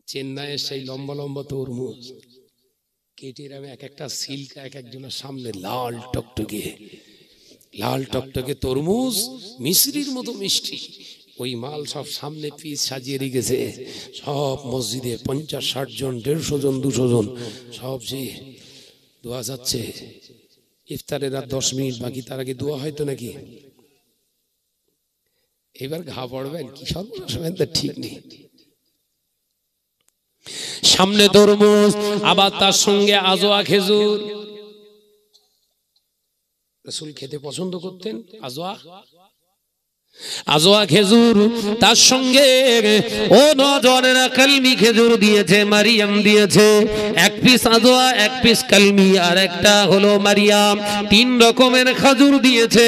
Speaker 1: চেন্নাইয়ের সেই লম্বা লম্বা তরমুজ কেটে আমি এক একটা সিল্ক এক একজনের সামনে লাল টকটকে তরমুজ, মিশ্রির মতো মিষ্টি, ওই মাল সব সামনে পিস সাজিয়ে রেখেছে। সব মসজিদে 50-60 জন, 150 জন, 200 জন, সব যে দোয়া যাচ্ছে। ইফতারের আর 10 মিনিট বাকি, তার আগে দোয়া হয়তো নাকি। এবার ঘা পড়বেন কি সর্বনাশ হবেন তা ঠিক নেই।
Speaker 2: সামনে তরমুজ, আবার তার সঙ্গে আজোয়া খেজুর।
Speaker 1: রাসূল খেতে পছন্দ করতেন
Speaker 2: আজোয়া খেজুর, তার সঙ্গে ও নজনেরা কলমি খেজুর দিয়েছে, মারিয়াম দিয়েছে। 1 পিস আজোয়া, 1 পিস কলমি, আর একটা হলো মারিয়াম। 3 রকমের খেজুর দিয়েছে।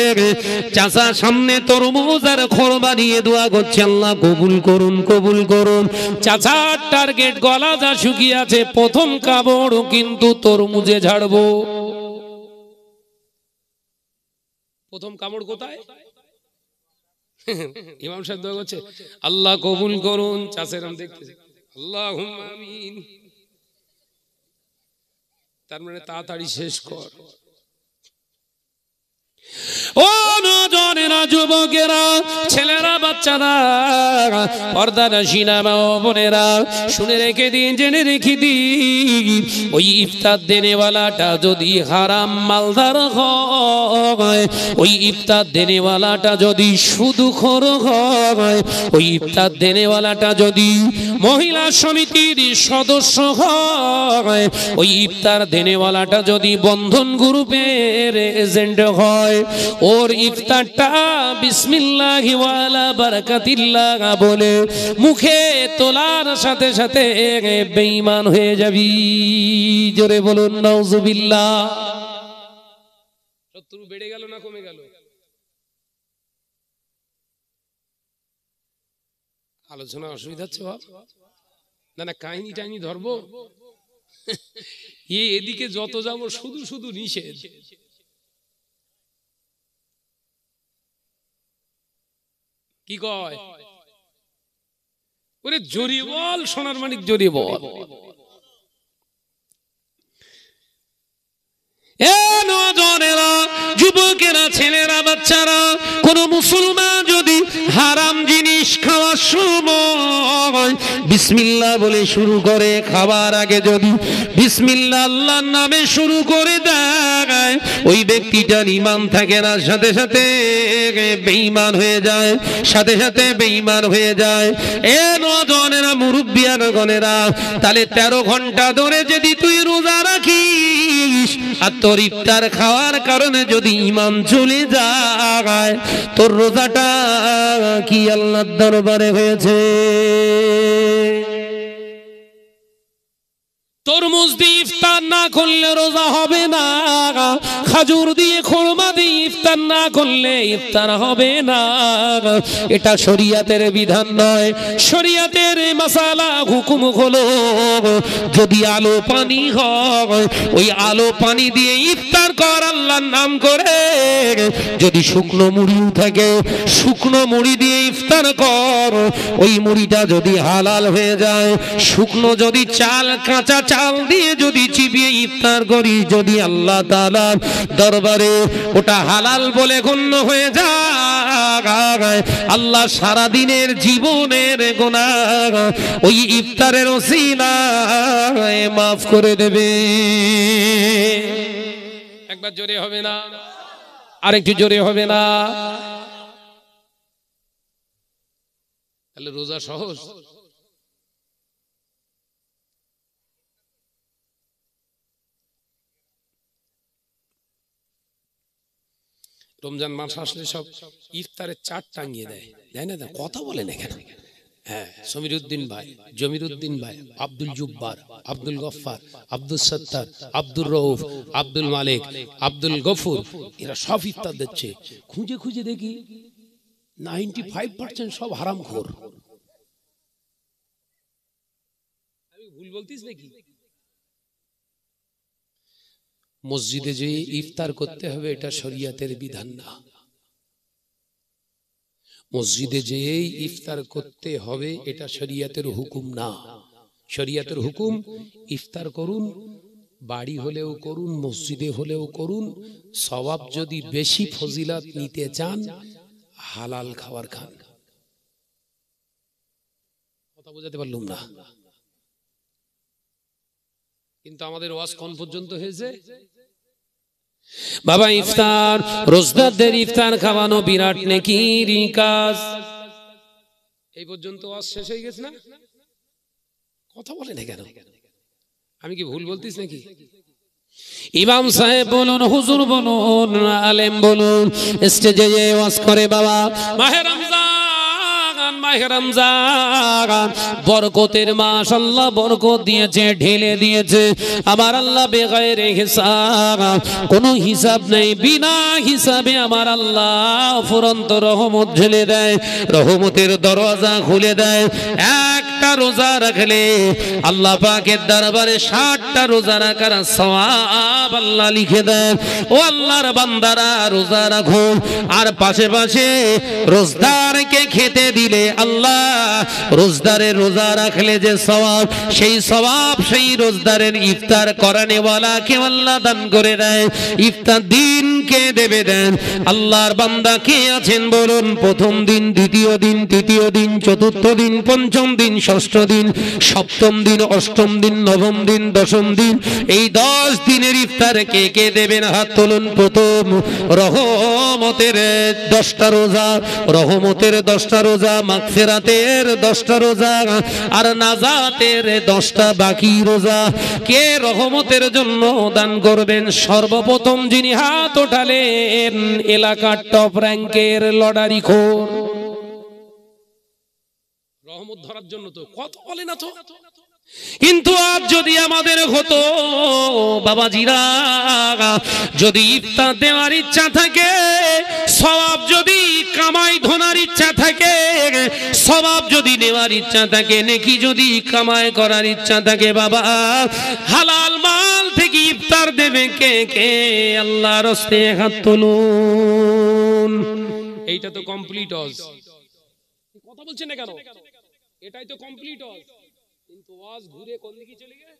Speaker 2: চাচা সামনে তরমুজ আর খোরমা নিয়ে দোয়া করছে, আল্লাহ কবুল করুন, কবুল করুন। চাচার টার্গেট, গলা যা শুকিয়ে আছে, প্রথম কাপড় কিন্তু তরমুজে ঝাড়বো।
Speaker 1: প্রথম কামড় কোথায়? ইমাম সাহেব দোয়া করছে, আল্লাহ কবুল করুন। চাচেরাম দেখতেছে, আল্লাহুম্মা আমিন। তার মানে তাড়াতাড়ি শেষ কর।
Speaker 2: ও নজনেরা, যুবকেরা, ছেলেরা, বাচ্চারা, পর্দানশীনা মা ও বোনেরা, শুনে রেখে দিন, জেনে রেখে দিন, ওই ইফতার দেনেওয়ালাটা যদি হারাম মালদার হয়, ওই ইফতার দেনেওয়ালাটা যদি সুদখোর হয়, ওই ইফতার দেনেওয়ালাটা যদি মহিলা সমিতির সদস্য হয়, ওই ইফতার দেনেওয়ালাটা যদি বন্ধন গ্রুপের এজেন্ট হয়, ওর ইফতারটা বিসমিল্লাহি ওয়ালা বারাকাতিল্লাহ বলে মুখে তোলার সাথে সাথে বেঈমান হয়ে যাবি। জোরে বলুন নাউজুবিল্লাহ।
Speaker 1: শত্রু বেড়ে গেল না কমে গেল? আলোচনা অসুবিধা হচ্ছে বাপ? না না, কাহিনী টাইনি ধরবো? এদিকে যত যাবো শুধু শুধু নিষেধ। কি কয়? ওরে জড়িয়ে বল, সোনার মানিক জড়িয়ে বল।
Speaker 2: যুবকেরা, ছেলেরা, বাচ্চারা, কোন মুসলমান যদি হারাম জিনিস খাওয়ার সময় বিসমিল্লাহ বলে শুরু করে, খাবার আগে যদি বিসমিল্লাহ আল্লাহর নামে শুরু করে দেয়, ওই ব্যক্তিটার ঈমান থাকে না, সাথে সাথে বেঈমান হয়ে যায়, সাথে সাথে বেঈমান হয়ে যায়। এ নজনেরা, মুরব্বিয়ানগণেরা, তাহলে 13 ঘন্টা ধরে যদি তুই রোজা রাখিস আর তোর ইফতার খাওয়ার কারণে যদি ঈমান চলে যায়, তোর রোজাটা কি আল্লাহর দরবারে হয়েছে? তরমুজ দিয়ে ইফতার না করলে রোজা হবে না, খাজুর দিয়ে খুরমা দিয়ে ইফতার না করলে ইফতার হবে না। এটা শরীয়তের বিধান নয়, শরীয়তের মাসালা হুকুম হলো যদি আলো পানি হয়, ওই আলো পানি দিয়ে ইফতার কর আল্লাহর নাম করে। যদি শুকনো মুড়িও থাকে, শুকনো মুড়ি দিয়ে ইফতার কর, ওই মুড়িটা যদি হালাল হয়ে যায়। শুকনো যদি চাল, কাঁচা চাল দিয়ে যদি চিবিয়ে ইফতার করি, যদি আল্লাহ তাআলার দরবারে ওটা হালাল বলে গণ্য হয়ে যায়, আল্লাহ সারা দিনের জীবনের গুনাহ ওই ইফতারের ওসিলায় মাফ করে দেবে।
Speaker 1: একবার জোরে হবে না?
Speaker 2: আরেকটু জোরে হবে না?
Speaker 1: তাহলে রোজা সহজ? রমজান মাস আসলে সব ইফতারের চাট টাঙিয়ে দেয়, তাই না? কথা বলেন এখানে। হ্যাঁ, সমীরউদ্দিন ভাই, জমিরউদ্দিন ভাই, আব্দুল জুব্বার, আব্দুল গফফার, আব্দুল সত্তার, আব্দুর রউফ, আব্দুল মালিক, আব্দুল গফুর, এরা সব ইফতার দিচ্ছে। খুঁজে খুঁজে দেখি 95% সব হারামখোর। আমি ভুল বলতিস নাকি? মসজিদে যে ইফতার করতে হবে এটা শরীয়তের বিধান না। মসজিদে যে ইফতার করতে হবে এটা শরীয়তের হুকুম না। শরীয়তের হুকুম ইফতার করুন, বাড়ি হলেও করুন, মসজিদে হলেও করুন। সওয়াব যদি বেশি ফজিলত নিতে চান, হালাল খাবার খান। কথা বোঝাতে পারলাম না? কিন্তু আমাদের ওয়াজ কোন পর্যন্ত হয়েছে?
Speaker 2: বাবা, ইফতার, রোজদারদের ইফতার খাওয়ানো বিরাট নেকির কাজ।
Speaker 1: এই পর্যন্ত ওয়াজ শেষ হয়ে গেছে না? কথা বলেন কেন? আমি কি ভুল বলতিস নাকি?
Speaker 2: ইমাম সাহেব বলুন, হুজুর বলুন, আলেম বলুন, স্টেজে যে ওয়াজ করে বাবা, মাহে রমজান, মাহে রমজান বরকতের মাস, আল্লাহ বরকত দিয়েছে, ঢেলে দিয়েছে আমার আল্লাহ বেগায়রে হিসাব, কোনো হিসাব নেই, বিনা হিসাবে আমার আল্লাহ ফুরন্ত রহমত ঢেলে দেয়, রহমতের দরজা খুলে দেয়। এক একটা রোজা রাখলে আল্লাহ পাকের দরবারে 60টা রোজা রাখার সওয়াব আল্লাহ লিখে দেন। ও আল্লাহর বান্দারা রোজা রাখো, আর পাশে পাশে রোজদারকে খেতে দিলে আল্লাহ রোজদারের রোজা রাখলে যে সওয়াব, সেই সওয়াব সেই রোজদারের ইফতার করানেওয়ালাকে আল্লাহ দান করে দেয়। ইফতার দিন কে দেবে দেন? আল্লাহর বান্দা কে আছেন বলুন? প্রথম দিন, দ্বিতীয় দিন, তৃতীয় দিন, চতুর্থ দিন, পঞ্চম দিন, ষষ্ঠ দিন, সপ্তম দিন, অষ্টম দিন, নবম দিন, দশম দিন, এই 10 দিনের ইফতার কে কে দেবেন? হাত তুলুন। প্রথম রহমতের 10টা রোজা, রহমতের 10টা রোজা, মাগফিরাতের 10টা রোজা, আর নাজাতের 10টা বাকি রোজা। কে রহমতের জন্য দান করবেন? সর্বপ্রথম যিনি হাত ওঠালেন এলাকার টপ র্যাঙ্কের লটারি খোর।
Speaker 1: রহমত ধরার জন্য তো কত বলে না তো।
Speaker 2: কিন্তু আজ যদি আমাদের হতো বাবাজিরা, যদি ইফতার দেওয়ার ইচ্ছা থাকে, সওয়াব যদি কামাই ধনার ইচ্ছা থাকে, সওয়াব যদি নেওয়ার ইচ্ছা থাকে, নেকি যদি কামাই করার ইচ্ছা থাকে, বাবা হালাল মাল থেকে ইফতার দেবে কে কে? আল্লাহর রাস্তে হাত তুলুন।
Speaker 1: এইটা তো কমপ্লিট হজ। কথা বলছেন না কেন? এটাই তো কমপ্লিট হজ। কিন্তু ওয়াজ ঘুরে কোন দিকে চলে গেছে?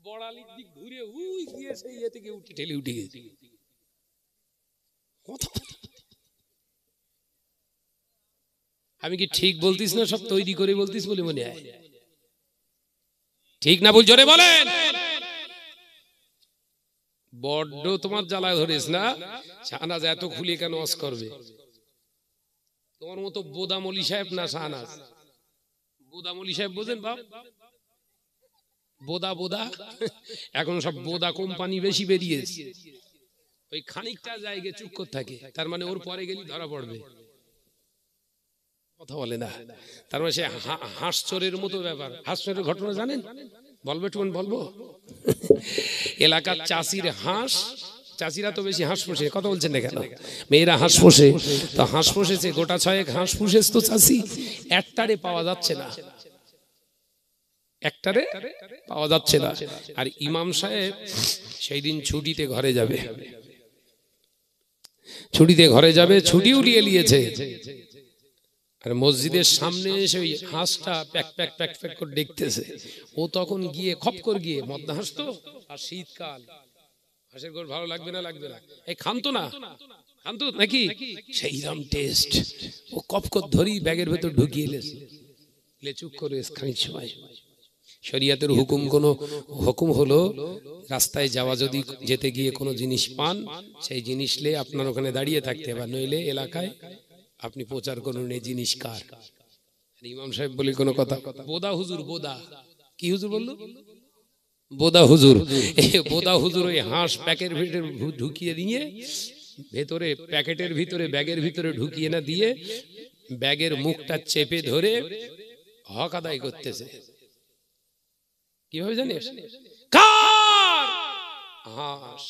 Speaker 1: বড়ালির দিক ঘুরে উই গিয়ে সেই ইয়ে থেকে ঠেলে উঠে গেছে। আমি কি ঠিক বলতিস না? সব তৈরি করে বলতিস বলে মনে হয়। ঠিক না ভুল জোরে বলেন। বড্ড তোমার জ্বালা ধরিস না। শাহনাজ এত খুলে কেন ওয়াজ করবে? তোমার মতো বোদামলি সাহেব না শাহনাজ। বোদামলি সাহেব বোঝেন বাপ? বোদা বোদা এখন সব বোদা কোম্পানি বেশি বেরিয়েছে। ওই খানিকটা জায়গায় চুপ করে থাকে, তার মানে ওর পরে গেলি ধরা পড়বে। কথা বলে না। তার মানে সে হাঁসচোরের মতো ব্যাপার। হাঁসচোরের ঘটনা জানেন? বলবো একটু বলবো। এলাকার চাষির হাঁস, চাষিরা তো বেশি হাঁস পোষে। কথা বলছেন না কেন? মেয়েরা হাঁস পোষে, তো হাঁস পোষেছে গোটা 6 হাঁস পুষেছ তো চাষি, একটারে পাওয়া যাচ্ছে না, একটারে পাওয়া যাচ্ছে না। আর ইমাম সাহেব সেই দিন ছুটিতে ঘরে যাবে, ছুটিতে ঘরে যাবে, ছুটি উড়িয়ে নিয়েছে। আর মসজিদের সামনে এসে ওই হাঁসটা প্যাক প্যাক প্যাক প্যাক করে দেখতেছে। ও তখন গিয়ে খপ করে গিয়ে, মদ্দা হাঁস তো, আর শীতকাল, হাঁসের গোড় ভালো লাগবে না? লাগবে না। এই খামতো না, খামতো নাকি? সেইরকম টেস্ট। ও কপ কপ ধরি ব্যাগের ভেতর ঢুকিয়ে চুপ করে খানিক সময়। শরিয়াতের হুকুম, কোনো হুকুম হলো রাস্তায় যাওয়া, যদি যেতে গিয়ে কোনো জিনিস পান, সেই জিনিস লে আপনার ওখানে দাঁড়িয়ে থাকতে হবে, নইলে এলাকায় আপনি প্রচার করুন এই জিনিস কার। ইমাম সাহেব বলি কোনো কথা, বোদা হুজুর, বোদা কি হুজুর বললো? বোদা হুজুর। বোদা হুজুর ওই হাঁস প্যাকের ভিতরে ঢুকিয়ে দিয়ে, ভেতরে প্যাকেটের ভিতরে ব্যাগের ভিতরে ঢুকিয়ে না দিয়ে ব্যাগের মুখটা চেপে ধরে হক আদায় করতেছে। কিভাবে জানিস? কার? হাঁস।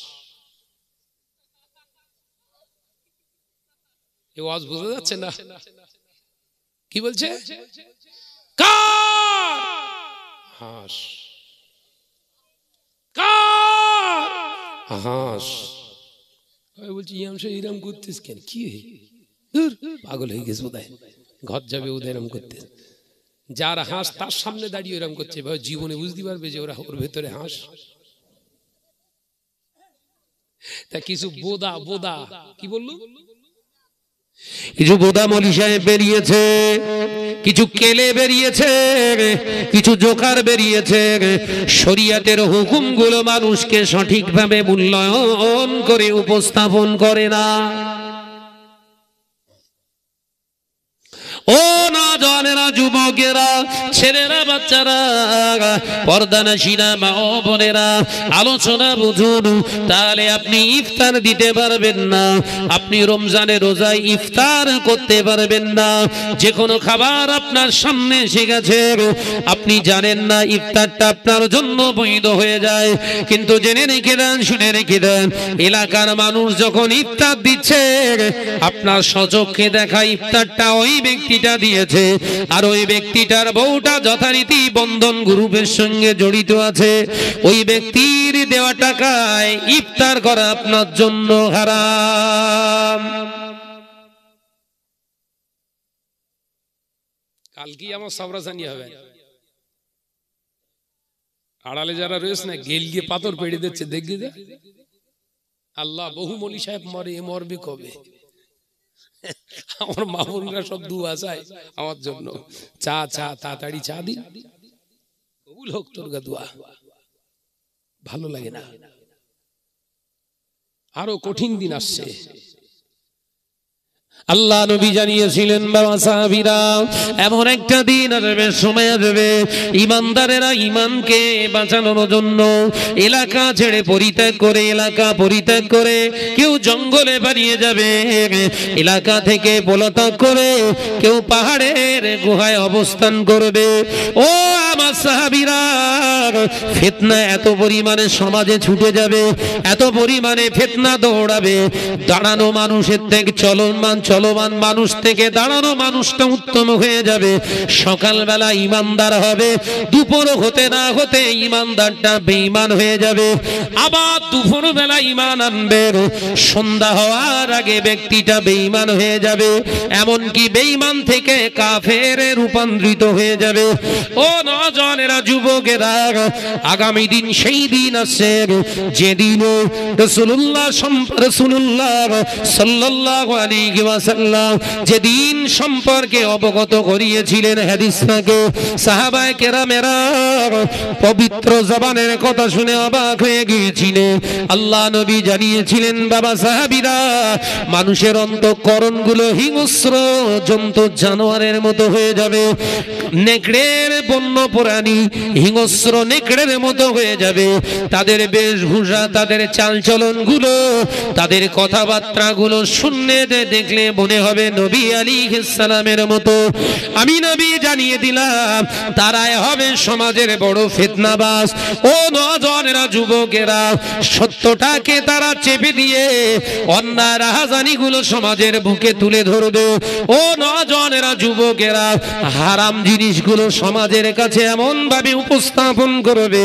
Speaker 1: এই ওয়াজ বোঝা যাচ্ছে না? কি বলছে? কার? হাঁস। কার? হাঁস। আমি বলছি ইমাম সাহেব এরকম করতেছ কেন? কি পাগল হয়ে গেছে বোধহয়, ঘর যাবে ওদের এরম করতে। যার হাঁস তার সামনে দাঁড়িয়ে এরম করছে, ভাই জীবনে বুঝতে পারবে যে ওরা ওর ভেতরে হাঁস। তা কিছু বোদা, বোদা কি বললো?
Speaker 2: কিছু বোদা মলি সাহেব বেরিয়েছে, কিছু কেলে বেরিয়েছে, কিছু জোকার বেরিয়েছে। শরিয়াতের হুকুমগুলো মানুষকে সঠিকভাবে মূল্যায়ন করে উপস্থাপন করে না। ও না জানেরা, যুবকেরা, ছেলেরা, বাচ্চারা, পর্দানাশীরা, মা ও বোনেরা, আলোচনা বুঝুন। তাহলে আপনি ইফতার দিতে পারবেন না, আপনি রমজানে রোজায় ইফতার করতে পারবেন না। যে কোনো খাবার আপনার সামনে এসে গেছে, আপনি জানেন না, ইফতারটা আপনার জন্য বৈধ হয়ে যায়। কিন্তু জেনে রেখে দেন, শুনে রেখে দেন, এলাকার মানুষ যখন ইফতার দিচ্ছে, আপনার স্বচক্ষে দেখা ইফতারটা ওই ব্যক্তি দিয়েছে, আর ওই ব্যক্তিটার বউটা যথারীতি বন্ধন গ্রুপের সঙ্গে জড়িত আছে, ওই ব্যক্তির দেওয়া টাকায় ইফতার করা আপনার জন্য হারাম।
Speaker 1: কালকে আমার সাবরাসানি হবে, আড়ালে যারা রয়েছে না গেল গিয়ে পাথর পেড়ে দিচ্ছে, দেখবি দে আল্লাহ বহু মলি সাহেব মরে, এ মরবে কবে? আমার মা বোনরা সব দুয়া চায় আমার জন্য, চা চা তাড়াতাড়ি চা দিন, কবুল হোক তোর গা দুয়া। ভালো লাগে না, আরো কঠিন দিন আসছে।
Speaker 2: আল্লাহ নবী জানিয়েছিলেন বাবা সাহাবীরা, এমন একটা দিন আসবে, সময় আসবে, ইমানদারেরা ইমানকে বাঁচানোর জন্য এলাকা ছেড়ে পরিত্যাগ করে কেউ জঙ্গলে পালিয়ে যাবে, এলাকা থেকে পলাতক করে কেউ পাহাড়ের গুহায় অবস্থান করবে। ও আমার সাহাবীরা, ফিতনা এত পরিমাণে সমাজে ছুটে যাবে, এত পরিমাণে ফিতনা দৌড়াবে, দাঁড়ানো মানুষের থেকে চলমান মানুষ থেকে দাঁড়ানো মানুষটা উত্তম হয়ে যাবে। সকালবেলা ইমানদার হবে, দুপুর হতে না হতে ইমানদারটা বেঈমান হয়ে যাবে, আবার দুপুর বেলা ইমান আনবে, সন্ধ্যা হওয়ার আগে ব্যক্তিটা বেঈমান হয়ে যাবে, এমনকি বেঈমান থেকে কাফেরে রূপান্তরিত হয়ে যাবে। ও নওজওয়ানেরা, যুবকেরা, আগামী দিন সেই দিন আছে যেদিন রাসূলুল্লাহ সাল্লাল্লাহু আলাইহি ওয়াসাল্লাম যেদিন সম্পর্কে অবগত করিয়েছিলেন, হাদিসটাকে সাহাবায়ে কেরামেরা পবিত্র জবানের কথা শুনে অবাক হয়ে গিয়েছিলেন। আল্লাহ নবী জানিয়েছিলেন, বাবা সাহাবীরা, মানুষের অন্তঃকরণগুলো হিংস্র জন্তু জানোয়ারের মতো হয়ে যাবে, নেকড়ের বন্য প্রাণী হিংস্র নেকড়ের মতো হয়ে যাবে, তাদের বেশভূষা, তাদের চালচলন গুলো, তাদের কথাবার্তা গুলো শুনলে দেখলে মনে হবে নবী আলাইহিস সালামের মতো। আমি নবী জানিয়ে দিলাম, তারাই হবে সমাজের বড় ফিতনাবাজ। ও নওজওয়ানেরা, যুবকেরা, সত্যটাকে তারা চেপে দিয়ে অন্যায় রাহাজানি গুলো সমাজের বুকে তুলে ধরবে। ও নওজওয়ানেরা, যুবকেরা, হারাম জিনিসগুলো সমাজের কাছে এমন ভাবে উপস্থাপন করবে,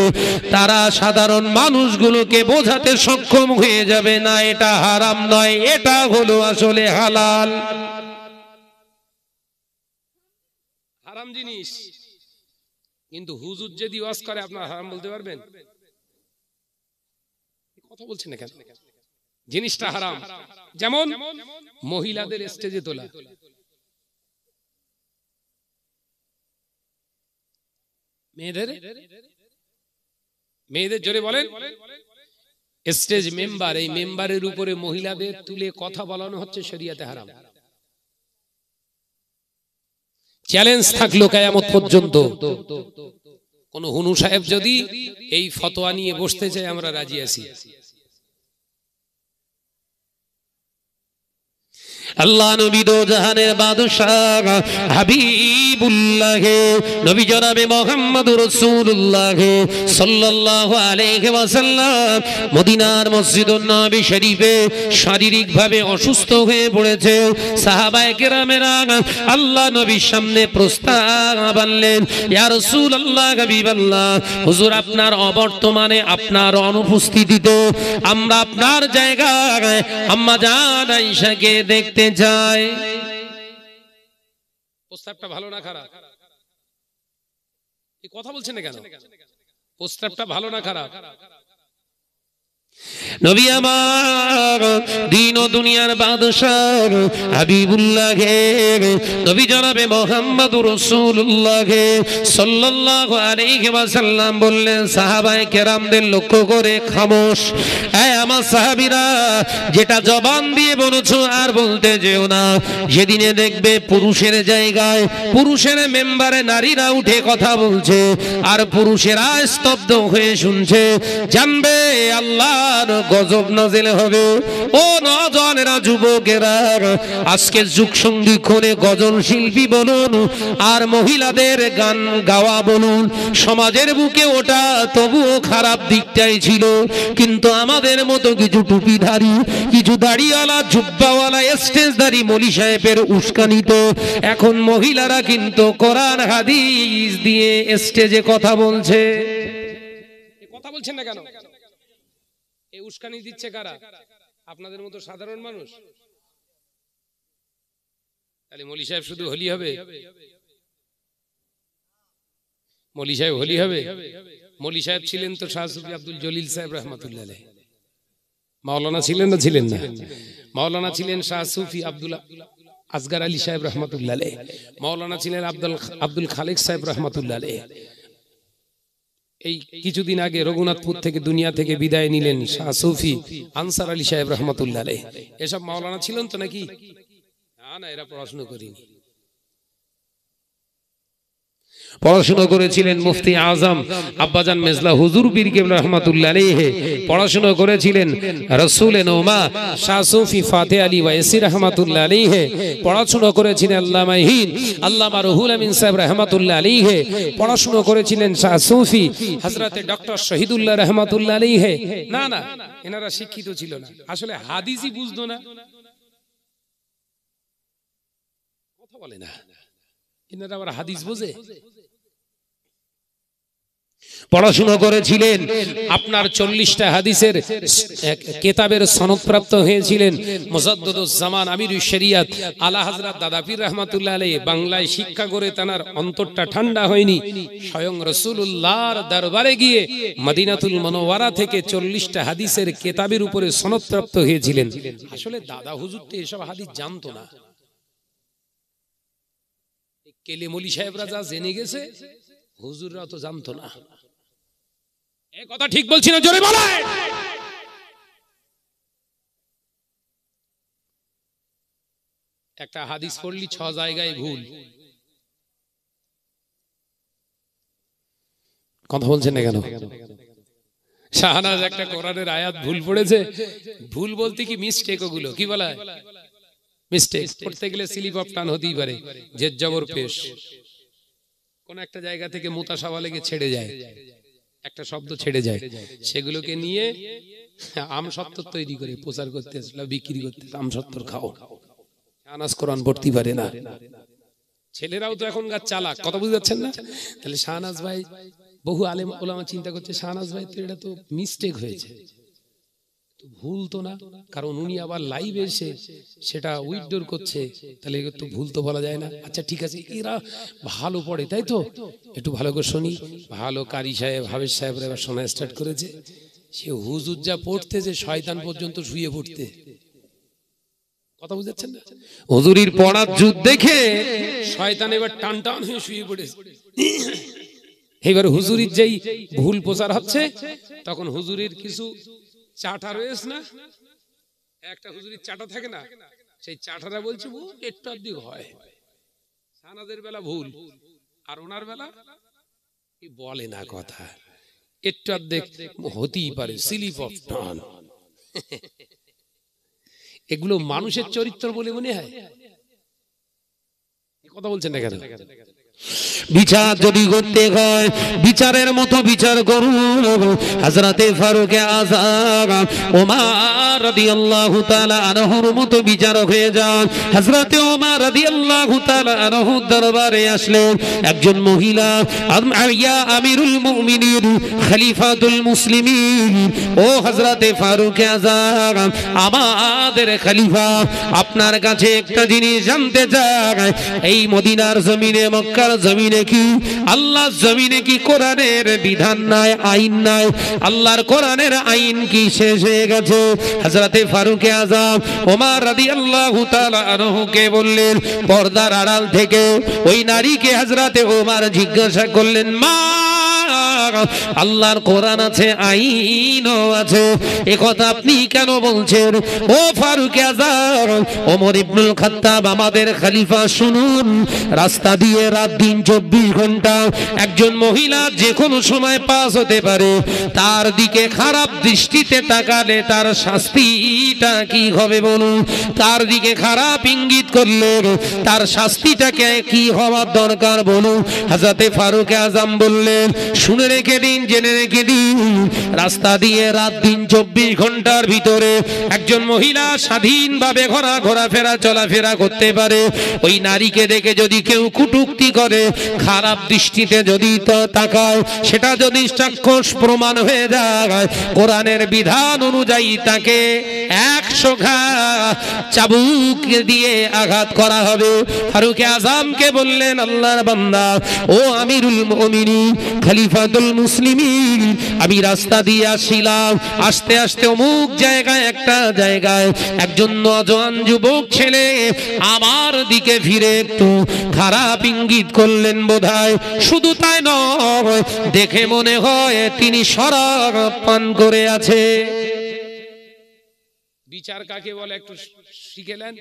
Speaker 2: তারা সাধারণ মানুষগুলোকে বোঝাতে সক্ষম হয়ে যাবে, না এটা হারাম নয়, এটা হলো আসলে হালাল।
Speaker 1: হারাম জিনিস, কিন্তু হুজুর যদি ওয়াজ করে আপনার হারাম বলতে পারবেন? কথা বলছেন না কেন? জিনিসটা হারাম। যেমন মহিলাদের স্টেজে তোলা, মেয়েদের জোরে বলেন, স্টেজ মেম্বার, এই মেম্বারের উপরে মহিলাদের তুলে কথা বলানো হচ্ছে শরীয়তে হারাম। চ্যালেঞ্জ থাকলো কিয়ামত পর্যন্ত, কোন হুনু সাহেব যদি এই ফতোয়া নিয়ে বসতে চায়, আমরা রাজি আছি।
Speaker 2: আল্লাহ নবী দো জাহানের বাদশাহ হাবিবুল্লাহ নবী জনাবে মুহাম্মদুর রাসূলুল্লাহ সাল্লাল্লাহু আলাইহি ওয়াসাল্লাম মদিনার মসজিদুন নববী শরীফে শারীরিকভাবে অসুস্থ হয়ে পড়েছে। সাহাবায়ে কেরামেরা আল্লাহ নবীর সামনে প্রস্তাব আনলেন, ইয়া রাসূলুল্লাহ, হাবিবাল্লাহ, হুজুর আপনার অবর্তমানে, আপনার অনুপস্থিতিতে আমরা আপনার জায়গায় আম্মা জান আয়েশাকে দেখতে যায়।
Speaker 1: প্রস্তাবটা ভালো না খারাপ? এই কথা বলছেন না কেন? প্রস্তাবটা ভালো না খারাপ?
Speaker 2: নবী আমার দিন ও দুনিয়ার বাদশাহ হাবিবুল্লাহ নবী জনাবে মুহাম্মদুর রাসূলুল্লাহ সাল্লাল্লাহু আলাইহি ওয়াসাল্লাম বললেন, সাহাবায়ে কেরামদের লক্ষ্য করে, খামোশ, এই আমার সাহাবীরা, যেটা জবান দিয়ে বলেছো আর বলতে যেও না। যেদিনে দেখবে পুরুষের জায়গায়, পুরুষের মেম্বারে নারীরা উঠে কথা বলছে আর পুরুষেরা স্তব্ধ হয়ে শুনছে, জানবে আল্লাহ গজব নাযিল হবে। ও নওজওয়ানেরা, যুবকেরা, আজকের যুগ সন্ধিক্ষণে গজল শিল্পী বলুন আর মহিলাদের গান গাওয়া বলুন, সমাজের বুকে ওটা তবুও খারাপ দিকটাই ছিল, কিন্তু আমাদের মতো কিছু টুপিধারী, কিছু দাড়িওয়ালা, জুব্বাওয়ালা, স্টেজধারী মৌলী সাহেবের উস্কানিতে এখন মহিলারা কিন্তু কোরআন হাদিস দিয়ে স্টেজে কথা বলছে।
Speaker 1: কথা বলছেন না কেন? এই উস্কানি দিচ্ছে কারা? আপনাদের মতো সাধারণ মানুষ। তাহলে মৌলী সাহেব শুধু হলি হবে? মৌলী সাহেব হলি হবে? মৌলী সাহেব ছিলেন তো শাহ সুফি আব্দুল জলিল সাহেব রহমাতুল্লাহ আলাইহ। মাওলানা ছিলেন না ছিলেন না? মাওলানা ছিলেন শাহ সুফি আব্দুল আসগার আলী সাহেব রহমাতুল্লাহ আলাইহ। মাওলানা ছিলেন আব্দুল খালেক সাহেব রহমাতুল্লাহ আলাইহ। এই কিছুদিন আগে রঘুনাথপুর থেকে দুনিয়া থেকে বিদায় নিলেন শাহ সুফি আনসার আলী সাহেব রহমাতুল্লাহ আলাইহ। এসব মাওলানা ছিলেন তো নাকি? না, এরা পড়াশোনা করেনি।
Speaker 2: পড়াশোনা করেছিলেন মুফতি আজম আব্বাজান মেজলা হুজুর পীর কেবলা রাহমাতুল্লাহ আলাইহি। পড়াশোনা করেছিলেন রাসূলে নোমা শাহ সুফি ফাতে আলী ওয়াইসি রাহমাতুল্লাহ আলাইহি। পড়াশোনা করেছিলেন আল্লামা হিন আল্লামা রুহুল আমিন সাহেব রাহমাতুল্লাহ আলাইহি। পড়াশোনা করেছিলেন শাহ সুফি হযরতে ডক্টর শহীদুল্লাহ রাহমাতুল্লাহ আলাইহি। না না, এনারা শিক্ষিত ছিল না, আসলে হাদিসই বুঝতো না। কথা বলে না, এনারা আবার হাদিস বোঝে? পড়াশোনা করেছিলেন, আপনার 40টা হাদিসের কিতাবের সনদপ্রাপ্ত হয়েছিলেন মুজাদ্দিদুজ জামান আমিরুশ শরিয়ত আলা হযরত দাদা পীর রাহমাতুল্লাহ আলাইহি। বাংলায় শিক্ষা করে তার অন্তরটা ঠান্ডা হয়নি। স্বয়ং রাসূলুল্লাহর দরবারে গিয়ে মদিনাতুল মুনাওয়ারা থেকে 40টা হাদিসের কিতাবের উপরে সনদপ্রাপ্ত হয়েছিলেন। আসলে দাদা হুজুর তো এসব হাদিস জানতো না। কেলে মৌলী সাহেবরা যা জেনে গেছে, হুজুররা তো জানতো না। এই কথা ঠিক বলছি না? জোরে বলে। একটা হাদিস পড়লি 6 জায়গায় ভুল। কথা বলছেন না কেন? শাহনাজ একটা কোরআনের আয়াত ভুল পড়েছে। ভুল বলতে কি মিস্টেক, ওগুলো কি বলা হয়? মিস্টেক। পড়তে গেলে স্লিপ অফ টান হতেই পারে, জেদ জবর পেশ। কোন একটা জায়গা থেকে মুতাসাওয়া লেগে ছেড়ে যায়, একটা শব্দ ছেড়ে যায়, সেগুলোকে নিয়ে আম সত্তর তৈরি করে প্রচার করতে, বিক্রি করতে, আম সত্তর খাও। শাহনাজ কোরআন পড়তে পারে না। ছেলেরাও তো এখন চালাক, কথা বুঝতে যাচ্ছেন না? তাহলে শাহনাজ ভাই, বহু আলেম ওলামা চিন্তা করছে শাহনাজ ভাই তো এটা তো মিস্টেক হয়েছে, ভুল তো না, কারণ উনি আবার লাইভে এসে সেটা উইথড্র করছে, তাহলে তো ভুল তো বলা যায় না। আচ্ছা ঠিক আছে, এরা ভালো পড়ে তাই তো, একটু ভালো করে শুনি। ভালো কারি সাহেব হাফেজ সাহেবরা এবার শোনা স্টার্ট করেছে। সে হুজুর যা পড়তে, যে শয়তান পর্যন্ত শুয়ে পড়তে। কথা বুঝাচ্ছেন না? হুজুরির পড়ার যুদ্ধ দেখে
Speaker 1: শয়তান এবার টান টান হয়ে শুয়ে পড়েছে। এবার হুজুরির যেই ভুল প্রচার হচ্ছে, তখন হুজুরির কিছু চাটা রয়েছে না, একটা হুজুরির চাটা থাকে না, সেই চাটারা বলছে একটু আধটু হয়। শাহনাজের বেলা ভুল, আর ওনার বেলা বলে না কথা, একটু আধটু হতেই পারে, স্লিপ অফ টান। এগুলো মানুষের চরিত্র বলে মনে হয়। কথা বলছেন না কেন?
Speaker 2: বিচার যদি করতে হয়, বিচারের মতো বিচার করুন। হযরতে ফারুক আযম ওমর রাদিয়াল্লাহু তাআলা আনহুর মতো বিচারক হয়ে যান। হযরতে ওমর রাদিয়াল্লাহু তাআলা আনহুর দরবারে আসলেন একজন মহিলা, ইয়া আমিরুল মুমিনিন খলিফাতুল মুসলিমিন, ও হযরতে ফারুক আযম, আমাদের খলিফা, আপনার কাছে একটা জিনিস জানতে চাই। এই মদিনার জমিনে, মক্কার জমিনে কি আল্লাহর জমিনে কি কোরআনের বিধান নাই, আইন নাই? আল্লাহর কোরআনের আইন কি শেষ হয়ে গেছে? হযরতে ফারুক আযম ওমর রাদিয়াল্লাহু তাআলা আনহুকে বললেন, পর্দার আড়াল থেকে ওই নারীকে হযরতে ওমর জিজ্ঞাসা করলেন, মা, আল্লাহর কোরআন আছে, আইনও আছে, এ কথা আপনি কেন বলছেন? ও ফারুক আযম, ওমর ইবনুল খাত্তাব আমাদের খলিফা, শুনুন, রাস্তা দিয়ে রাত দিন 24 ঘন্টা একজন মহিলা যে কোনো সময় পাস হতে পারে। তার দিকে খারাপ দৃষ্টিতে তাকালে তার শাস্তিটা কি হবে বলুন? তার দিকে খারাপ ইঙ্গিত করলে তার শাস্তিটাকে কি হওয়ার দরকার বলুন? হযরতে ফারুক আযম বললেন, শুনে রেখে রেখে দিন, জেনে রেখে দিন, রাস্তা দিয়ে রাত দিন 24 ঘন্টার ভিতরে একজন মহিলা স্বাধীনভাবে ঘোরাফেরা চলাফেরা করতে পারে। ওই নারীকে দেখে যদি কেউ কটূক্তি করে, খারাপ দৃষ্টিতে যদি তাকায়, সেটা যদি সাক্ষ্য প্রমাণ হয়ে যায়, কোরআনের বিধান অনুযায়ী তাকে 100 ঘাত চাবুক দিয়ে আঘাত করা হবে। ফারুকে আজমকে বললেন, আল্লাহর বান্দা, ও আমিরুল মুমিনিন, খলিফাতুল মুসলিমিন, আমি রাস্তা দিয়ে আসছিলাম, আস্তে আস্তে অমুক জায়গায় একটা জায়গায় একজন নওজোয়ান যুবক ছেলে আমার দিকে ফিরে একটু খারাপ ইঙ্গিত করলেন বোধহয়। শুধু তাই নয়, দেখে মনে হয় তিনি শরাব পান করে আছে।
Speaker 1: বিচার কাকে বলে একটু শিখেলেন।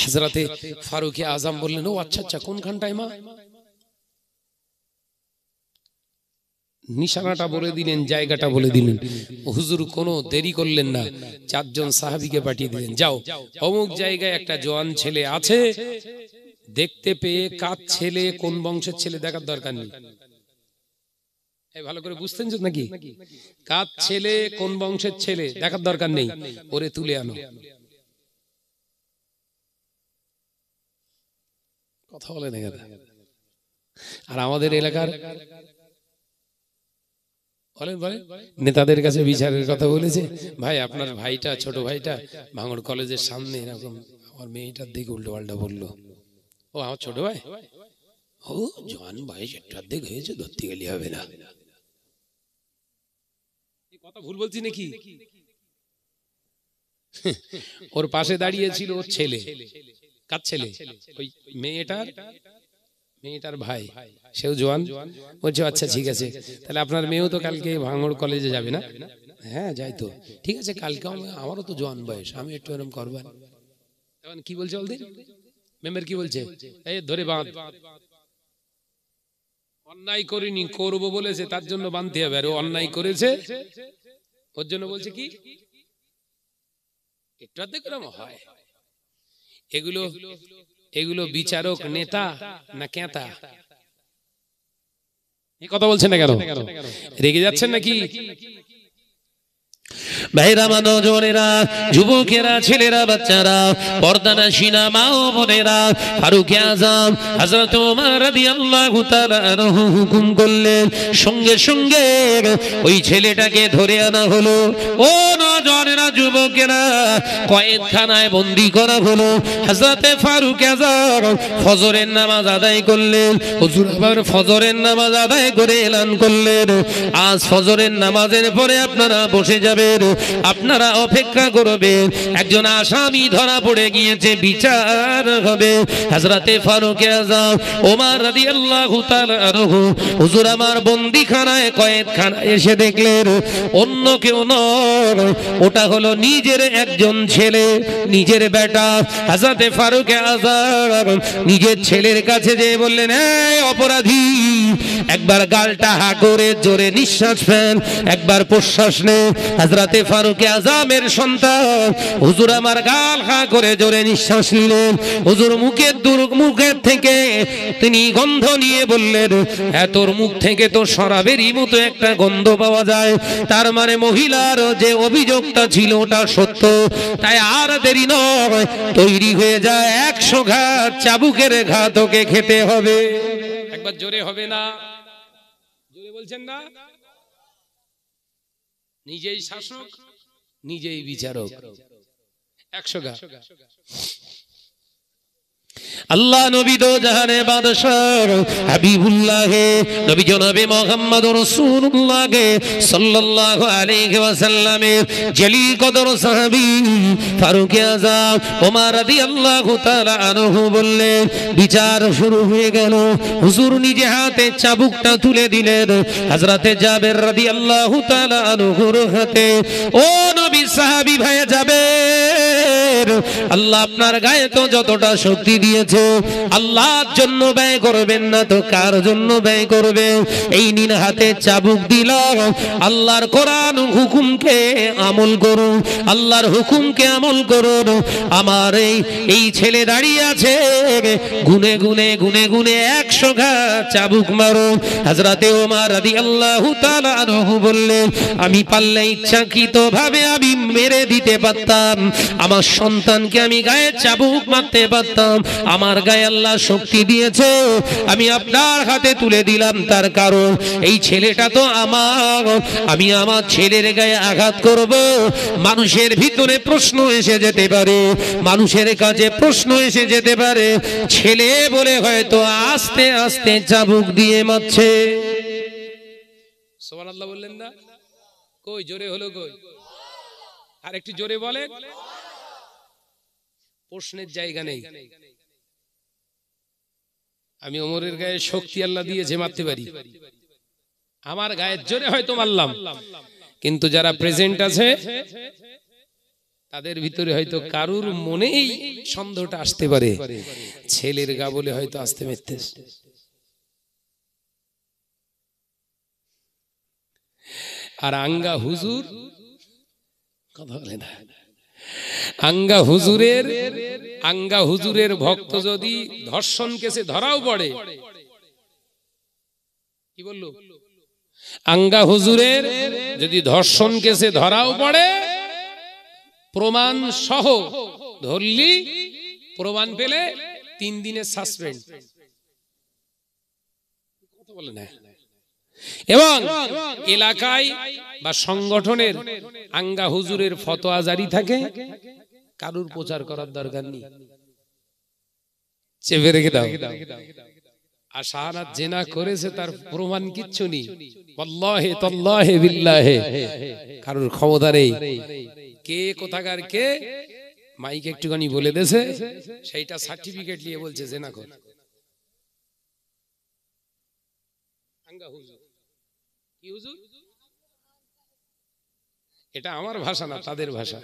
Speaker 1: হযরতে ফারুকে আজম বললেন, ও আচ্ছা আচ্ছা, কোনখানটায় মা? নিশানাটা বলে দিলেন, জায়গাটা বলে দিলেন। হুজুর কোনো দেরি করলেন না, 4 জন সাহাবীকে পাঠিয়ে দিলেন, যাও অমুক জায়গায় একটা জওয়ান ছেলে আছে, দেখতে পেয়ে কার ছেলে, কোন বংশের ছেলে দেখার দরকার নেই। এই ভালো করে বুঝতেন নাকি? কার ছেলে, কোন বংশের ছেলে দেখার দরকার নেই, ওরে তুলে আনো। কথা বলে না। আর আমাদের এলাকার নেতাদের কাছে বিচারের কথা বলেছে, ভাই আপনার ভাইটা, ছোট ভাইটা ভাঙড় কলেজের সামনে এরকম আমার মেয়েটার দিকে উল্টো পাল্টা বললো। ও আমার ছোট ভাই, ও জওয়ান ভাই, একটার দিক হয়েছে, ধরতে গেলে হবে না। কথা ভুল বলছি নাকি? ওর পাশে দাঁড়িয়ে ছিল ওর ছেলে। কার ছেলে? ওই মেয়েটার ভাই, সেও জওয়ান। বলছে আচ্ছা ঠিক আছে, তাহলে আপনার মেয়েও তো কালকে ভাঙড় কলেজে যাবে না? হ্যাঁ যাই তো, ঠিক আছে, কালকে আমারও তো জওয়ান বয়স, আমি একটু এরকম করবেন। এখন কি বলছে বলতে মেম্বার, কি বলছে? এই ধরে বাঁধ। অন্যায় করিনি, করবো বলেছে, তার জন্য বাঁধতে হবে। আর ও অন্যায় করেছে, ওর জন্য বলছে কি একটু অর্ধেক হয়। এগুলো বিচারক নেতা না কেতা? এই কথা বলছেন না কেন? রেগে যাচ্ছেন নাকি?
Speaker 2: ভাইরা, নওজোয়ানেরা, যুবকেরা, ছেলেরা, বাচ্চারা, পর্দানাশীনা মা ও বোনেরা, ফারুকে আজম হযরত ওমর রাদিয়াল্লাহু তাআলা আনহু হুকুম করলেন, সঙ্গে সঙ্গে ওই ছেলেটাকে ধরে আনা হলো। ও নওজোয়ানেরা, যুবকেরা, কয়েদখানায় বন্দী করা হলো। হযরতে ফারুকে আজম ফজরের নামাজ আদায় করলেন। হুজুর আবার ফজরের নামাজ আদায় করে এলান করলেন, আজ ফজরের নামাজের পরে আপনারা বসে যাবেন, আপনারা অপেক্ষা করবেন, একজন আসামি ধরা পড়ে গিয়েছে, বিচার হবে। হযরতে ফারুকে আজম ওমর রাদিয়াল্লাহু তাআলা আনহু হুজুর আমার বন্দীখানায়, কয়েদখানায় এসে দেখলেন অন্য কেউ নয়, ওটা হলো নিজের একজন ছেলে, নিজের বেটা। হযরতে ফারুকে আজম নিজের ছেলের কাছে যেয়ে বললেন, এই অপরাধী, একবার গালটা হা করে জোরে নিঃশ্বাস ফেল, একবার প্রশ্বাস নে। হযরতে ফারুকে আজমের সন্তান হুজুর আমার গাল হা করে জোরে নিঃশ্বাস নিলেন। হুজুর মুখের থেকে তিনি গন্ধ নিয়ে বললেন, তোর মুখ থেকে তো শরাবেরই মতো একটা গন্ধ পাওয়া যায়, তার মানে মহিলার যে অভিযোগটা ছিল ওটা সত্য। তাই আর দেরি নয়, তৈরি হয়ে যায়, 100 ঘাত চাবুকের ঘাত ওকে খেতে হবে।
Speaker 1: একবার জোরে হবে না? জোরে বলছেন না? নিজেই শাসক, নিজেই বিচারক, 100 ঘাত।
Speaker 2: আল্লাহ নবী দো জাহানে বাদশাহ হাবিবুল্লাহ নবী জনাবে মুহাম্মদুর রাসূলুল্লাহ সাল্লাল্লাহু আলাইহি ওয়াসাল্লামের জলিল কদর সাহাবী ফারুকে আজম ওমর রাদিয়াল্লাহু তাআলা আনহু বললেন, বিচার শুরু হয়ে গেল। হুজুর নিজে হাতে চাবুকটা তুলে দিলেন হযরতে জাবের রাদিয়াল্লাহু তাআলা আনহুর হাতে। ও নবী সাহাবী ভাই যাবে, আল্লাহ আপনার গায়ে তো যতটা শক্তি দিয়েছে আল্লাহর জন্য ব্যয় করবেন না তো কার জন্য ব্যয় করবে? এই নিন হাতে চাবুক দিলাম, আল্লাহর কোরআন হুকুমকে আমল করুন, আল্লাহর হুকুমকে আমল করুন। আমার এই ছেলে দাঁড়িয়ে আছে, গুনে গুনে গুনে গুনে 100 ঘা চাবুক মারো। হযরতে ওমর রাদিয়াল্লাহু তাআলা আনহু বললেন, আমি পারলে ইচ্ছাকৃতভাবে আমি মেরে দিতে পারতাম, আমার সন্তানকে আমি গায়ে চাবুক মারতে পারতাম। আমার গায়ে আল্লাহ শক্তি দিয়েছে, আমি আপনার হাতে তুলে দিলাম। তার কারণ এই ছেলেটা তো আমার, আমি আমার ছেলের গায়ে আঘাত করব, মানুষের ভিতরে প্রশ্ন এসে যেতে পারে, মানুষের কাছে প্রশ্ন এসে যেতে পারে, ছেলে বলে হয়তো আস্তে আস্তে চাবুক দিয়ে মারছে।
Speaker 1: সুবহানাল্লাহ বললেন না? কই জোরে হলো কই? আর একটু জোরে বলেন। প্রশ্নের জায়গা নেই। আমি ওমরের গায়ে শক্তি আল্লাহ দিয়েছে, মারতে পারি। আমার গায়ের জোরে হয়তো মারলাম, কিন্তু যারা প্রেজেন্ট আছে তাদের ভিতরে হয়তো কারুর মনেই সন্দেহটা আসতে পারে, ছেলের গা বলে হয়তো আসতে মেরতেছে। আর আঙ্গা হুজুর কথা বলে না, আঙ্গা হুজুরের ভক্ত যদি ধর্ষণ কেসে ধরাও পড়ে, কি বললো, আঙ্গা হুজুরের যদি ধর্ষণ কেসে ধরাও পড়ে, প্রমাণ সহ ধরলি, প্রমাণ পেলে 3 দিনের সাসপেন্ড, কথা বলে না। এবং এলাকায় বা সংগঠনের আঙ্গা হুজুরের ফতোয়া জারি থাকে, কারুর প্রচার করার দরকার নেই, চেপে রেখে দাও। আর শাহানাত জেনা করেছে তার প্রমাণ কিচ্ছু নেই, ওয়াল্লাহি তাল্লাহি বিল্লাহি, কারুর ক্ষমতা নেই। কে কোথাকার কে মাইকে একটুখানি বলে দেছে, সেইটা সার্টিফিকেট নিয়ে বলছে জেনা কর। আঙ্গা হুজুর কি হুজুর? এটা আমার ভাষা না, তাদের ভাষা।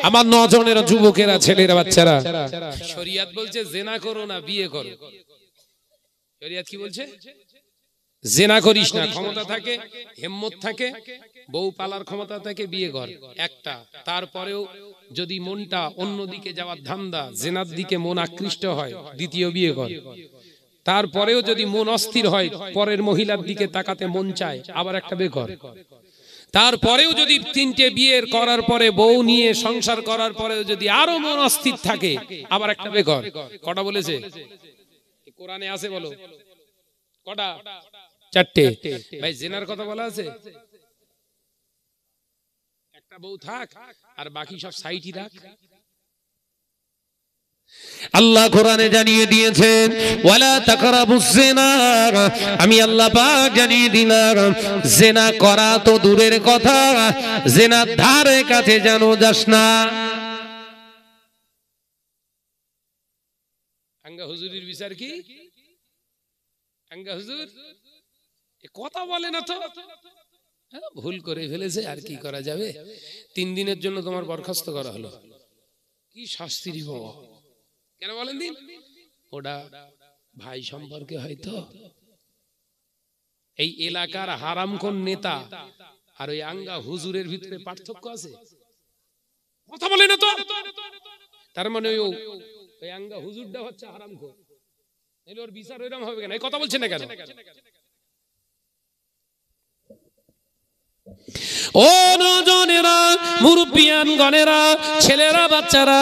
Speaker 2: আমার নজনের যুবকেরা, ছেলেরা, বাচ্চারা,
Speaker 1: শরিয়াত বলছে জেনা করো না, বিয়ে করো। শরিয়াত কি বলছে? জেনা করিস না, ক্ষমতা থাকে, হিম্মত থাকে, বউ পালার ক্ষমতা থাকে, বিয়ে কর একটা। তারপরেও যদি মনটা অন্যদিকে যাওয়ার ধান্দা, জেনার দিকে মন আকৃষ্ট হয়, দ্বিতীয় বিয়ে কর। তারপরেও যদি মন অস্থির হয়, পরের মহিলার দিকে তাকাতে মন চায়, আবার একটা বিয়ে কর। তারপরেও যদি 3টে বিয়ের করার পরে বউ নিয়ে সংসার করার পরেও যদি আরো মন অস্থির থাকে, আবার একটা বিয়ে কর। কটা বলেছে? কোরআনে আছে, বলো কটা? 4টে। ভাই জেনার কথা বলা আছে, একটা বউ থাক আর বাকি সব সাইডই রাখ।
Speaker 2: আল্লাহ কোরআনে জানিয়ে দিয়েছেন, ওয়ালা তাকরাবুজ জিনা, আমি আল্লাহ পাক জানিয়ে দিলাম, জিনা করা তো দূরের কথা, জিনার ধারে কাছে যেন যাস না।
Speaker 1: আঙ্গা হুজুরের বিচার কি? আঙ্গা হুজুর কথা বলে না তো, ভুল করে ফেলেছে, আর কি করা যাবে। 3 দিনের জন্য তোমার বরখাস্ত করা হলো, কি শাস্তি দিব? কেন বলেন দিন? ওটা ভাই সম্পর্কে হয়তো। এই এলাকার হারামখোর নেতা আর ওই আঙ্গা হুজুরের ভিতরে পার্থক্য আছে, কথা বলে না তো। তার মানে ওই আঙ্গা হুজুরটা হচ্ছে হারামখোর, এর ওর বিচার ওইরকম হবে কেন? এই কথা বলছেন না কেন?
Speaker 2: ও নজনেরা, মুরব্বিয়ান গণেরা, ছেলেরা, বাচ্চারা,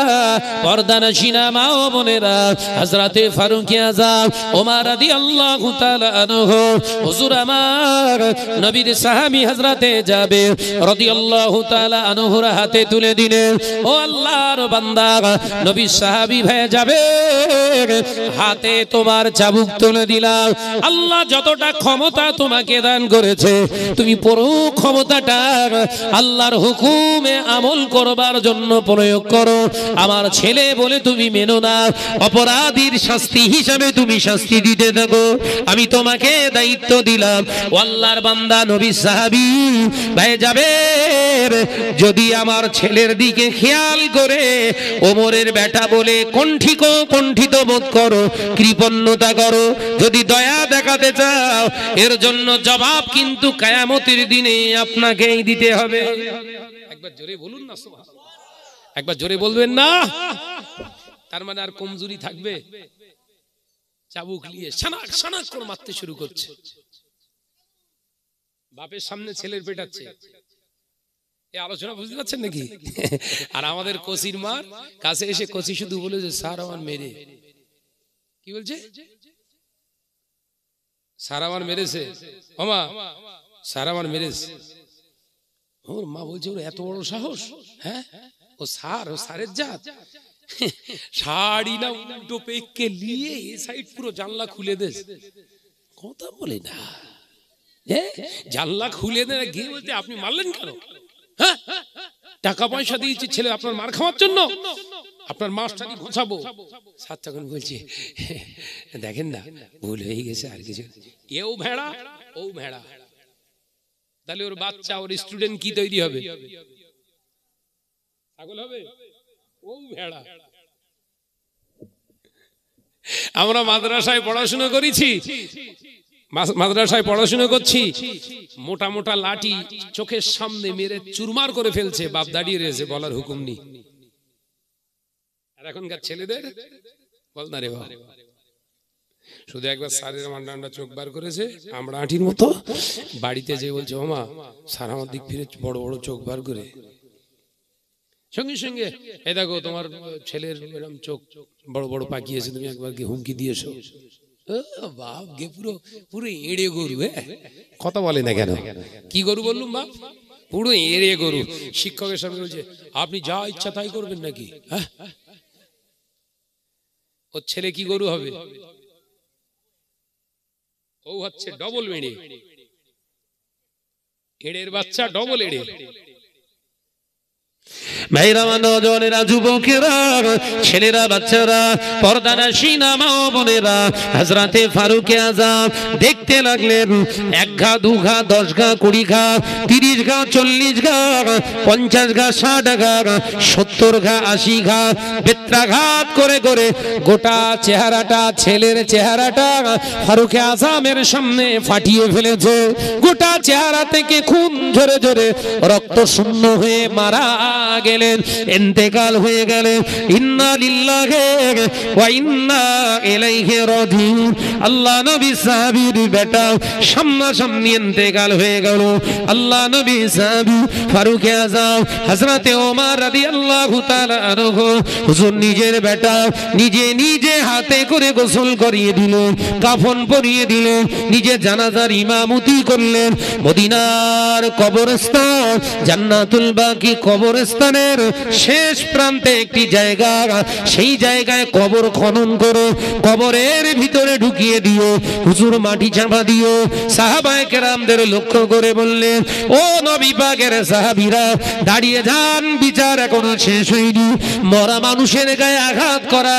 Speaker 2: পর্দানশীনা মা ও বোনেরা, হযরতে ফারুক আযম ওমর রাদিয়াল্লাহু তাআলা আনহু হুজুর আমার নবীর সাহাবী হযরতে জাবের রাদিয়াল্লাহু তাআলা আনহুর হাতে তুলে দিলেন, ও আল্লাহর বান্দা, নবীর সাহাবী ভাই জাবের হাতে তোমার চাবুক তুলে দিলাম। আল্লাহ যতটা ক্ষমতা তোমাকে দান করেছে, তুমি পুরো ক্ষমতাটা আল্লাহর হুকুমে আমল করবার জন্য প্রয়োগ করো। আমার ছেলে বলে তুমি মেনো না, অপরাধীর শাস্তি হিসাবে তুমি শাস্তি দিতে থাকো। আমি তোমাকে দায়িত্ব দিলাম। আল্লাহর বান্দা নবী সাহাবী ভাই যাবে, যদি আমার ছেলের দিকে খেয়াল করে ওমরের বেটা বলে কণ্ঠিত বোধ করো, কৃপণতা করো, যদি দয়া দেখাতে চাও, এর জন্য জবাব কিন্তু কিয়ামতের দিনে আপনাকেই দিতে হবে।
Speaker 1: একবার জোরে বলুন না সুবহানাল্লাহ, একবার জোরে বলবেন না। তার মানে আর কমজোরি থাকবে? চাবুক নিয়ে শানাক শানাক করে মারতে শুরু করছে, বাপের সামনে ছেলের পেটাচ্ছে। এই আলোচনা বুঝতে পারছেন নাকি? আর আমাদের কোচির মার কাছে এসে কোচি শুধু বলে যে স্যার আমার মেরে, কি বলছে? স্যার আমার মেরেছে, ওমা স্যার আমার মেরেছে। ওর মা বলছে ওর এত বড় সাহস, হ্যাঁ ও স্যার, ও স্যারের জাত। শাড়ি না উল্টো পেকে নিয়ে এই সাইড পুরো জানলা খুলে দেস, কথা বলে না, জানলা খুলে দে গিয়ে বলতে আপনি মারলেন কেন? হ্যাঁ টাকা পয়সা দিয়েছি ছেলে আপনার মার খাওয়ার জন্য, আপনার মাস্টারি ঘোষাবো। স্যার তখন বলছে দেখেন না ভুল হয়ে গেছে, আর কিছু। এও ভেড়া ও ভেড়া, তাহলে ওর বাচ্চা ওর স্টুডেন্ট কি তৈরি হবে? ছাগল হবে? ও ভেড়া। আমরা মাদ্রাসায় পড়াশোনা করেছি, মাদ্রাসায় পড়াশোনা করছি, মোটা মোটা লাঠি চোখের সামনে মেরে চুরমার করে ফেলছে, বাপ দাঁড়িয়ে রয়েছে, বলার হুকুম নেই। আর এখনকার ছেলেদের বল না রে বাবা, শুধু একবার স্যারের আমার ডান্ডা চোখ বার করেছে আমরা আঁটির মতো, বাড়িতে যে বলছে ওমা স্যার আমার দিক ফিরে বড় বড় চোখ বার করে, সঙ্গে সঙ্গে এই দেখো তোমার ছেলের এরকম চোখ বড় বড় পাকিয়েছে, তুমি একবার কি হুমকি দিয়েছো? বাপ গে পুরো পুরো এড়ে গরু, কথা বলে না কেন? কি গরু বললুম বাপ? পুরো এড়ে গরু। শিক্ষকের সামনে বলছে আপনি যা ইচ্ছা তাই করবেন নাকি? হ্যাঁ, ওর ছেলে কি গরু হবে? ও হচ্ছে ডবল এড়ে, এড়ের বাচ্চা ডবল এড়ে।
Speaker 2: ভাইরা, নজনেরা, যুবকেরা, ছেলেরা, বাচ্চারা, পর্দানাশীন মা ও বোনেরা, হযরতে ফারুক আযম দেখতে লাগলেন 1 ঘা 2 ঘা 10 ঘা 20 ঘা 30 ঘা 40 ঘা 50 ঘা 60 ঘা 70 ঘা 80 ঘা বেত্রাঘাত করে করে গোটা চেহারাটা, ছেলের চেহারাটা ফারুক আযমের সামনে ফাটিয়ে ফেলেছে। গোটা চেহারা থেকে খুন ঝরে ঝরে রক্ত শূন্য হয়ে মারা গেলেন, ইন্তেকাল হয়ে গেলেন। ইন্না লিল্লাহি ওয়া ইন্না ইলাইহি রাজিউন। আল্লাহ নবী সাহাবীর বেটা সামনাসামনি ইন্তেকাল হয়ে গেল। আল্লাহ নবী সাহাবী ফারুক আযম হযরতে ওমর রাদিয়াল্লাহু তাআলা আনহু, হুজুর নিজের বেটা নিজে নিজে হাতে করে গোসল করিয়ে দিলেন, কাফন পরিয়ে দিলেন, নিজে জানাজার ইমামতি করলেন। মদিনার কবরস্থান, জান্নাতুল বাকি কবরস্থানের শেষ প্রান্তে একটি জায়গা, সেই জায়গায় কবর খনন করে কবরের ভিতরে ঢুকিয়ে দিয়ে হুজুর মাটি চাপা দিয়ে সাহাবায়ে কেরামদের লক্ষ্য করে বললেন, ও নবী পাকের সাহাবীরা দাঁড়িয়ে যান, বিচার এখনো শেষ হয়নি। মরা মানুষের গায়ে আঘাত করা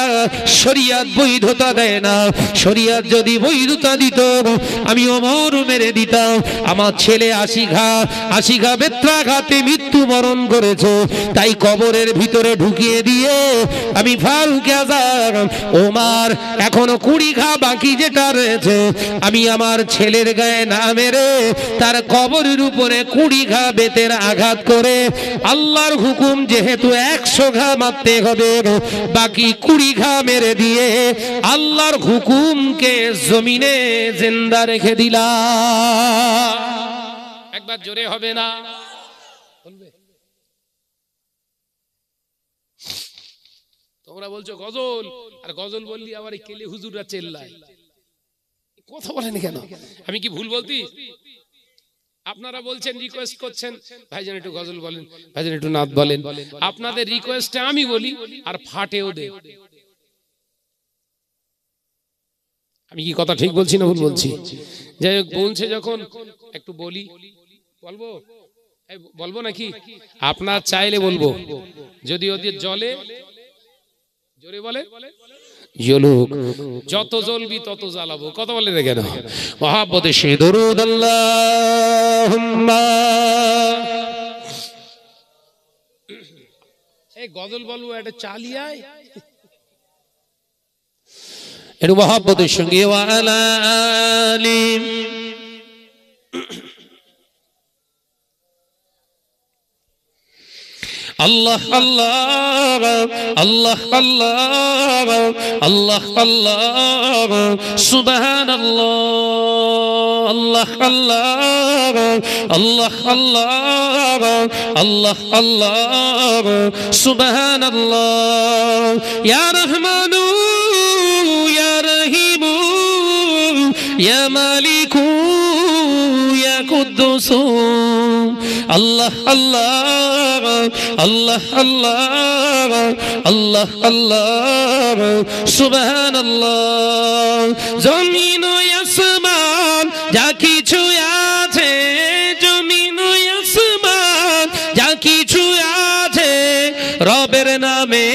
Speaker 2: শরীয়ত বৈধতা দেয় না। শরীয়ত যদি বৈধতা দিত আমি ওমর মেরে দিতাম। আমার ছেলে 80 ঘা বেত্রাঘাতে মৃত্যুবরণ করেছে, তাই কবরের ভিতরে ঢুকিয়ে দিয়ে আমি ফারুক আযম ওমর এখনো 20 ঘা বাকি যেটা রয়েছে আমি আমার ছেলের গায়ে না মেরে তার কবরের উপরে 20 ঘা বেতের আঘাত করে, আল্লাহর হুকুম যেহেতু 100 ঘা মারতে হবে, বাকি 20 ঘা মেরে দিয়ে আল্লাহর হুকুমকে জমিনে জিন্দা রেখে দিলাম।
Speaker 1: একবার জোরে হবে না? তোমরা বলছো গজল, আর গজল বললি আবার এই কেলে হুজুররা চেল্লায়, কথা বলেন কেন? আমি কি ভুল বলতি? আপনারা বলছেন, রিকোয়েস্ট করছেন ভাইজান একটু গজল বলেন, ভাইজান একটু নাত বলেন। আপনাদের রিকোয়েস্টে আমি বলি আর ফাটেও দে। আমি কি কথা ঠিক বলছি না ভুল বলছি? যাই হোক, বলছে যখন একটু বলি, বলবো বলবো নাকি? আপনার চাইলে বলবো, যদি ওদের জলে জোরে বলে জ্বলুক, যত জ্বলবি তত জ্বালাবো। কথা বলে রে কেন? মহাব্বতে সে দরুদ আল্লাহুম্মা। এই গজল বলবো, একটা চালিয়ায়
Speaker 2: একটু মহাব্বতের সঙ্গে ওয়া আলা আলি। আল্লাহ আল্লাহ আল্লাহ আল্লাহ আল্লাহ আল্লাহ সুবহানাল্লাহ আল্লাহ আল্লাহ আল্লাহ আল্লাহ আল্লাহ আল্লাহ সুবহানাল্লাহ। ইয়া রহমানু ইয়া রহিমু ইয়া মালিকু ইয়া কুদ্দুসু আল্লাহ আল্লাহ আল্লাহ আল্লাহ আল্লাহ আল্লাহ সুবহানাল্লাহ। জমিন ও আসমান যা কিছু আছে, জমিন ও আসমান যা কিছু আছে, রবের নামে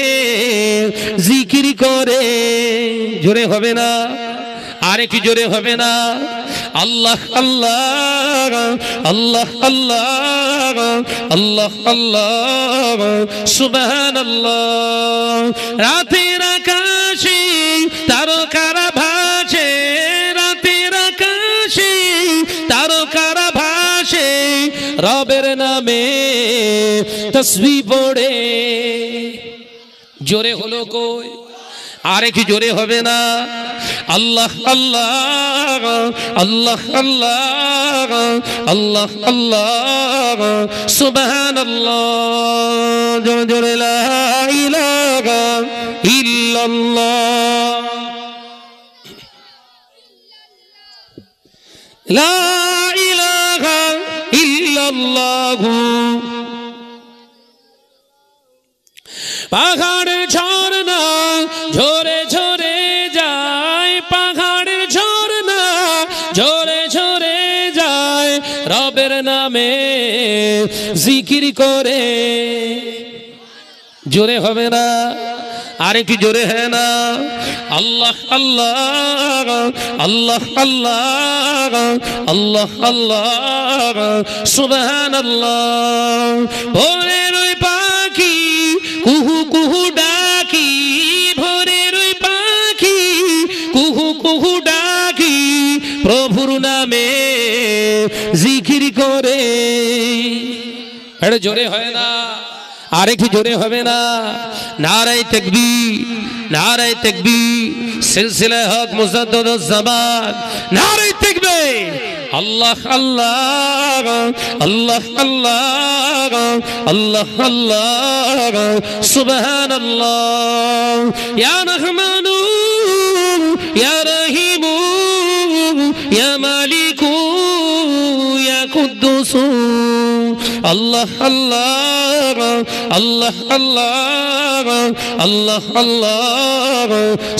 Speaker 2: জিকির করে। জোরে হবে না? আরে কি জোরে হবে না? আল্লাহ আল্লাহ আল্লাহ আল্লাহ আল্লাহ আল্লাহ সুবহানাল্লাহ। রাতের আকাশে তারকারা ভাসে, রাতের আকাশে তারকারা ভাসে, রবের নামে তাসবিহ পড়ে। জোরে হলো কই? আরে কি জোরে হবে না? আল্লাহ আল্লাহ আল্লাহ আল্লাহ আল্লাহ আল্লাহ সুবহানাল্লাহ। জোরে জোরে লা ইলাহা ইল্লাল্লাহ লা ইলাহা ইল্লাল্লাহ। পাহাড়ের ঝর্ণা ঝরে ঝরে যায়, পাহাড়ের ঝর্ণা ঝরে ঝরে যায়, রবের নামে জিকির করে। জোরে হবে না? আরে কি জোরে হয় না? আল্লাহ আল্লাহ আল্লাহ আল্লাহ আল্লাহ আল্লাহ সুবহানাল্লাহ। ভোরের ওই পাখি কুহু কুহু ডাকি, ভোরের ওই পাখি কুহু কুহু ডাকি, প্রভুর নামে জিকির করে। এটা জোরে হয় না? আরে কি জোরে হবে না? নারায়ে তাকবীর নারায়ে তাকবীর সিলসিলা হক মুজাদ্দিদুজ জামান নারায়ে তাকবীর। আল্লাহ আল্লাহ আল্লাহ আল্লাহ আল্লাহ আল্লাহ সুবহানাল্লাহ। ইয়া রহমানু ইয়া রহিমু ইয়া মালিকু ইয়া কুদ্দুসু আল্লাহ আল্লাহ আল্লাহ আল্লাহ আল্লাহ আল্লাহ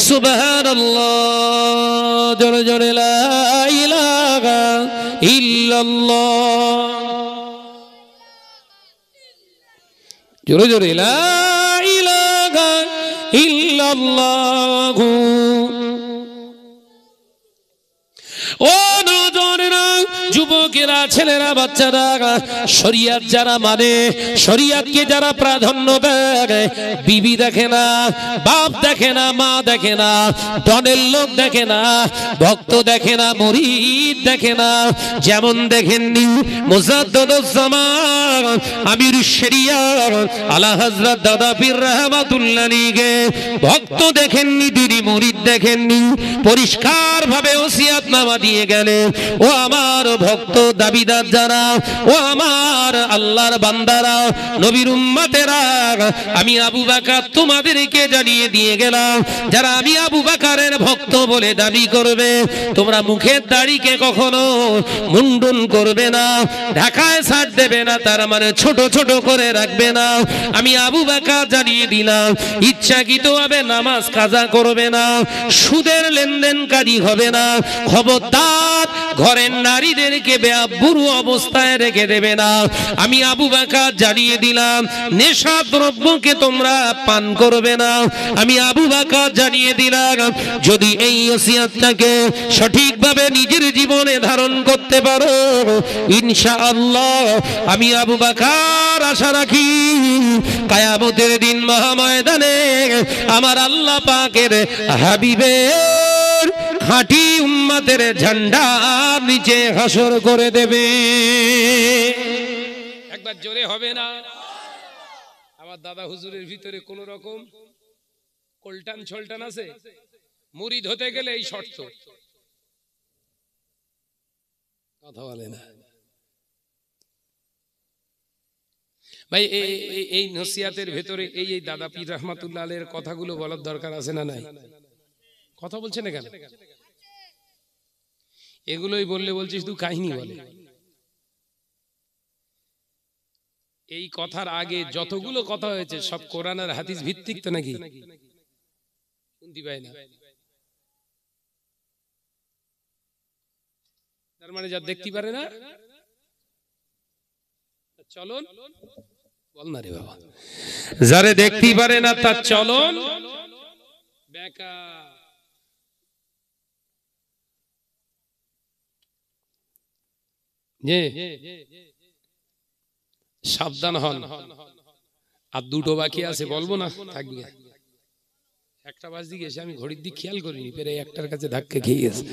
Speaker 2: সুবহানাল্লাহ। জোরে জোরে লা ইলাহা ইল্লাল্লাহ। জোরে জোরে লা ইলাহা ইল্লাল্লাহ। ও নজরেরা, যুবকেরা, ছেলেরা, বাচ্চারা, শরিয়াত যারা মানে, শরিয়াতকে যারা প্রাধান্য দেয়, বিবি দেখে না, বাপ দেখে না, মা দেখে না, দলের লোক দেখে না, ভক্ত দেখে না, মুরিদ দেখে না। যেমন দেখেননি মুজাদ্দিদুজ জামান আমিরুশ শরিয়াত আলা হযরত দাদা পীর রাহমাতুল্লাহ আলাইহি ভক্ত দেখেননি, তিনি মুরিদ দেখেননি, পরিষ্কার ভাবে ওসিয়তনামা দিয়ে গেলেন। ও আমার ভক্ত দাবিদার যারা, ও আমার আল্লাহর বান্দারা, নবীর উম্মতেরা, আমি আবু বকর তোমাদেরকে জানিয়ে দিয়ে গেলাম, যারা আমি আবু বকরের ভক্ত বলে দাবি করবে, তোমরা মুখের দাড়িকে কখনো মুন্ডন করবে না, ঢাকায় ছাড় দেবে না, তার মানে ছোট ছোট করে রাখবে না। আমি আবু বকর জানিয়ে দিলাম, ইচ্ছাকৃতভাবে নামাজ কাজা করবে না, সুদের লেনদেনকারী হবে না। খবরদার ঘরের নারীদের নিজেদেরকে বেআব্রু অবস্থায় রেখে দেবে না। আমি আবু বকর জানিয়ে দিলাম নেশা দ্রব্যকে তোমরা পান করবে না। আমি আবু বকর জানিয়ে দিলাম যদি এই ওসিয়তটাকে সঠিকভাবে নিজের জীবনে ধারণ করতে পারো ইনশাআল্লাহ আমি আবু বকর আশা রাখি কিয়ামতের দিন মহাময়দানে আমার আল্লাহ পাকের হাবিবের হাঁটি উম্মতের ঝান্ডা নিচে হাসর করে দেবে।
Speaker 1: একবার জোরে হবে না? আমার দাদা হুজুরের ভিতরে কোন রকম কোলটান ছলটান আছে? মুরিদ হতে গেলে এই শর্ত, কথা বলে না ভাই। এই নসিহতের ভেতরে এই দাদা পীর রহমাতুল্লাহ আলাইহির কথাগুলো বলার দরকার আছে না নাই? কথা বলছে না কেন? এগুলোই বললে বলছিস তুই কাহিনী বলে। এই কথার আগে যতগুলো কথা হয়েছে সব কোরআন আর হাদিস ভিত্তিক তো নাকি? শুনতে পাই না, তার মানে যা দেখতে পারে না চলন বল না রে বাবা,
Speaker 2: যারে দেখতে পারে না তার চলন
Speaker 1: বেকার। সাবধান হন। আর দুটো বাকি আছে, বলবো না থাকবে। একটা বাজ দিয়ে গেছে, আমি ঘড়ির দিক খেয়াল করিনি, পেরে একটার কাছে ধাক্কা খেয়ে গেছে।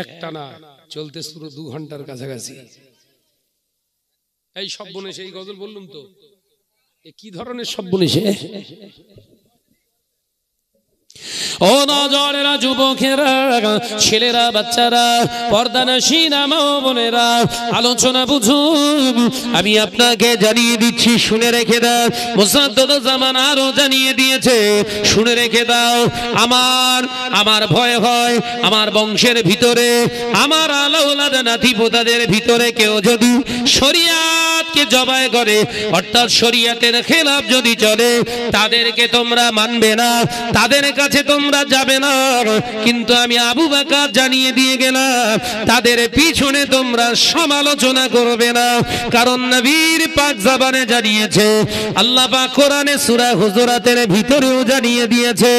Speaker 1: একটা না চলতে পুরো 2 ঘন্টার কাছাকাছি। এই সব বনে সেই গজল বললুম তো, কি ধরনের সব বনে সে?
Speaker 2: ও নজরেরা, যুবকেরা, ছেলেরা, বাচ্চারা, পর্দানশীনা মা ও বোনেরা, আলোচনা বুঝুন। আমি আপনাকে জানিয়ে দিচ্ছি, শুনে রেখে দাও। মুসাদ্দদ জামান আরো জানিয়ে দিয়েছে, শুনে রেখে দাও। আমার ভয় হয় আমার বংশের ভিতরে, আমার আলাউলাদ নাতি পোতাদের ভিতরে কেউ যদি শরিয়াতকে জবাই করে, অর্থাৎ শরিয়াতের খেলাফ যদি চলে, তাদেরকে তোমরা মানবে না, তাদের কাছে তোমরা যাবে না। কিন্তু আমি আবু বকর জানিয়ে দিয়ে গেলাম, তাদের পিছনে তোমরা সমালোচনা করবে না। কারণ নবীর পাক জবানে জানিয়েছে, আল্লাহ পাক কোরআনে সূরা হুজুরাতের ভিতরেও জানিয়ে দিয়েছে,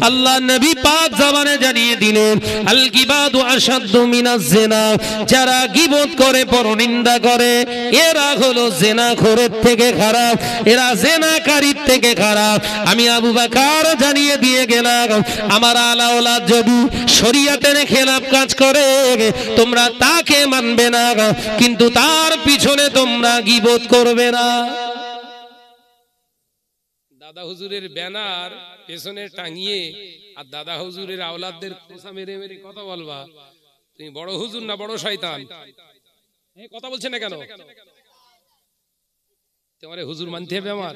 Speaker 2: আল্লাহ নবী পাক জবানে জানিয়ে দিলেন, আল গিবাদু আশাদ্দু মিনাজ জিনা। যারা গীবত করে, পরনিন্দা করে, এরা হলো জিনাখোরের থেকে খারাপ, এরা জিনাকারীর থেকে খারাপ। আমি আবু বকর জানিয়ে দিয়ে গেলাম, আমার আলাউলাদ যদি শরিয়াতের খেলাফ কাজ করে, তোমরা তাকে মানবে না, কিন্তু তার পিছনে তোমরা গীবত করবে না।
Speaker 1: দাদা হুজুরের ব্যানার পেছনে টাঙিয়ে আর দাদা হুজুরের আওলাদদের খোঁচা মেরে মেরে কথা বলবা, তুমি বড় হুজুর না বড় শয়তান? কথা বলছে না কেন? তোমার হুজুর মানতে হবে আমার?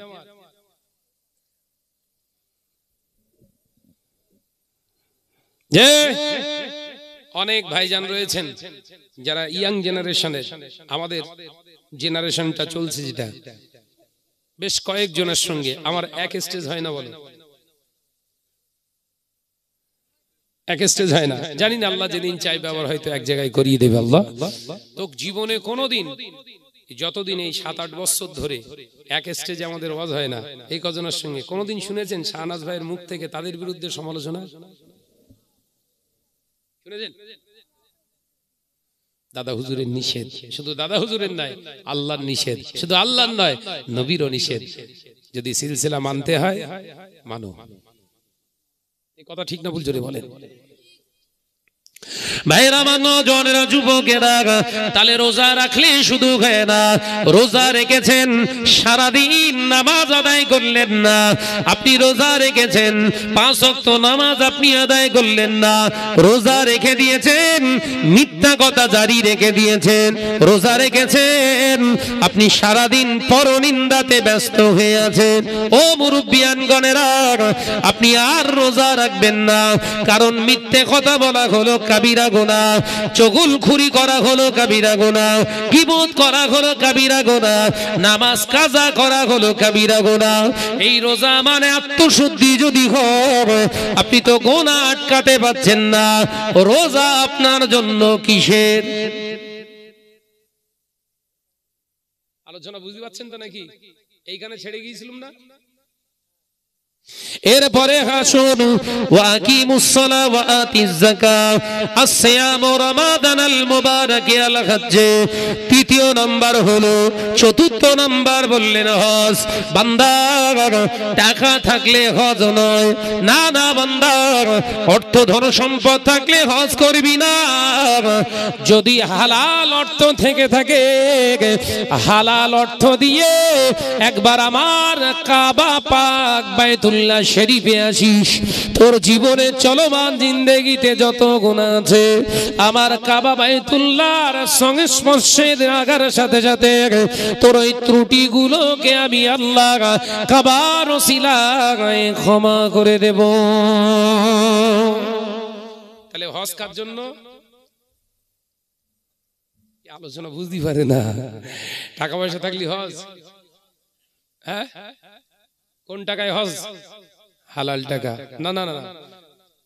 Speaker 1: অনেক ভাইজান রয়েছেন যারা ইয়াং জেনারেশনের, আমাদের জেনারেশনটা চলছে যেটা, বেশ কয়েকজনের সঙ্গে আমার এক স্টেজ হয় না। বলো, এক স্টেজ হয় না? জানি না, আল্লাহ যেদিন চাইবে আবার হয়তো এক জায়গায় করিয়ে দেবে আল্লাহ। তো জীবনে কোনোদিন, যতদিন এই 7-8 বছর ধরে এক স্টেজে আমাদের ওয়াজ হয় না, এই কজনের সঙ্গে কোনোদিন শুনেছেন শাহনাজ ভাইয়ের মুখ থেকে তাদের বিরুদ্ধে সমালোচনা? শুনেছেন? দাদা হুজুরের নিষেধ, শুধু দাদা হুজুরের নয়, আল্লাহর নিষেধ, শুধু আল্লাহর নয়, নবীরও নিষেধ। যদি সিলসিলা মানতে হয় মানো। এই কথা ঠিক না ভুল জোরে বলেন।
Speaker 2: ভাইরা, নজরেরা, যুবকেরা, তাহলে রোজা রাখলে শুধু হয় না, রোজা রেখেছেন সারাদিন নামাজ আদায় করলেন না, আপনি রোজা রেখেছেন 5 ওয়াক্ত নামাজ আপনি আদায় করলেন না, রোজা রেখে দিয়েছেন মিথ্যা কথা জারি রেখে দিয়েছেন, রোজা রেখেছেন আপনি সারাদিন পরনিন্দাতে ব্যস্ত হয়ে আছেন। ও মুরব্বিয়ানগণেরা, আপনি আর রোজা রাখবেন না, কারণ মিথ্যে কথা বলা হলো কাবিরা গুনাহ, চুগলখুরি করা হলো কাবিরা গুনাহ, গীবত করা হলো কাবিরা গুনাহ, নামাজ কাজা করা হলো কাবিরা গুনাহ। এই রোজা মানে আত্মশুদ্ধি যদি হয়, আপনি তো গুনাহ আটকাতে পারছেন না, রোজা আপনার জন্য কিসের?
Speaker 1: আলোচনা বুঝতে পারছেন তো নাকি? এইখানে ছেড়ে গিয়েছিলাম না?
Speaker 2: এরপরে হাসুন ওয়াকিমুস সালাহ ওয়া আতিজ যাকাত আসসিয়াম রমাদানাল মুবারাক আল হজ্জ। তৃতীয় নাম্বার হলো, চতুর্থ নাম্বার বললেন হজ। বান্দা টাকা থাকলে হজ নয়, না না বান্দা, অর্থ ধন সম্পদ থাকলে হজ করবি না। যদি হালাল অর্থ থেকে থাকে, হালাল অর্থ দিয়ে একবার আমার কাবা পাক বাইতুল্লাহ শরীফে আসিস, তোর জীবনে চলমান জিন্দেগিতে যত গুনাহ আছে আমার কাবা বাইতুল্লাহর সংস্পর্শে লাগার সাথে সাথে তোর ওই ত্রুটিগুলোকে আমি আল্লাহ কাবার ওসিলায় ক্ষমা করে দেব।
Speaker 1: তাহলে হজ কার জন্য? আলোচনা বুঝতে পারে না। টাকা পয়সা থাকলে হজ? হ্যাঁ, কোন টাকায় হজ? হালাল টাকা। না না না,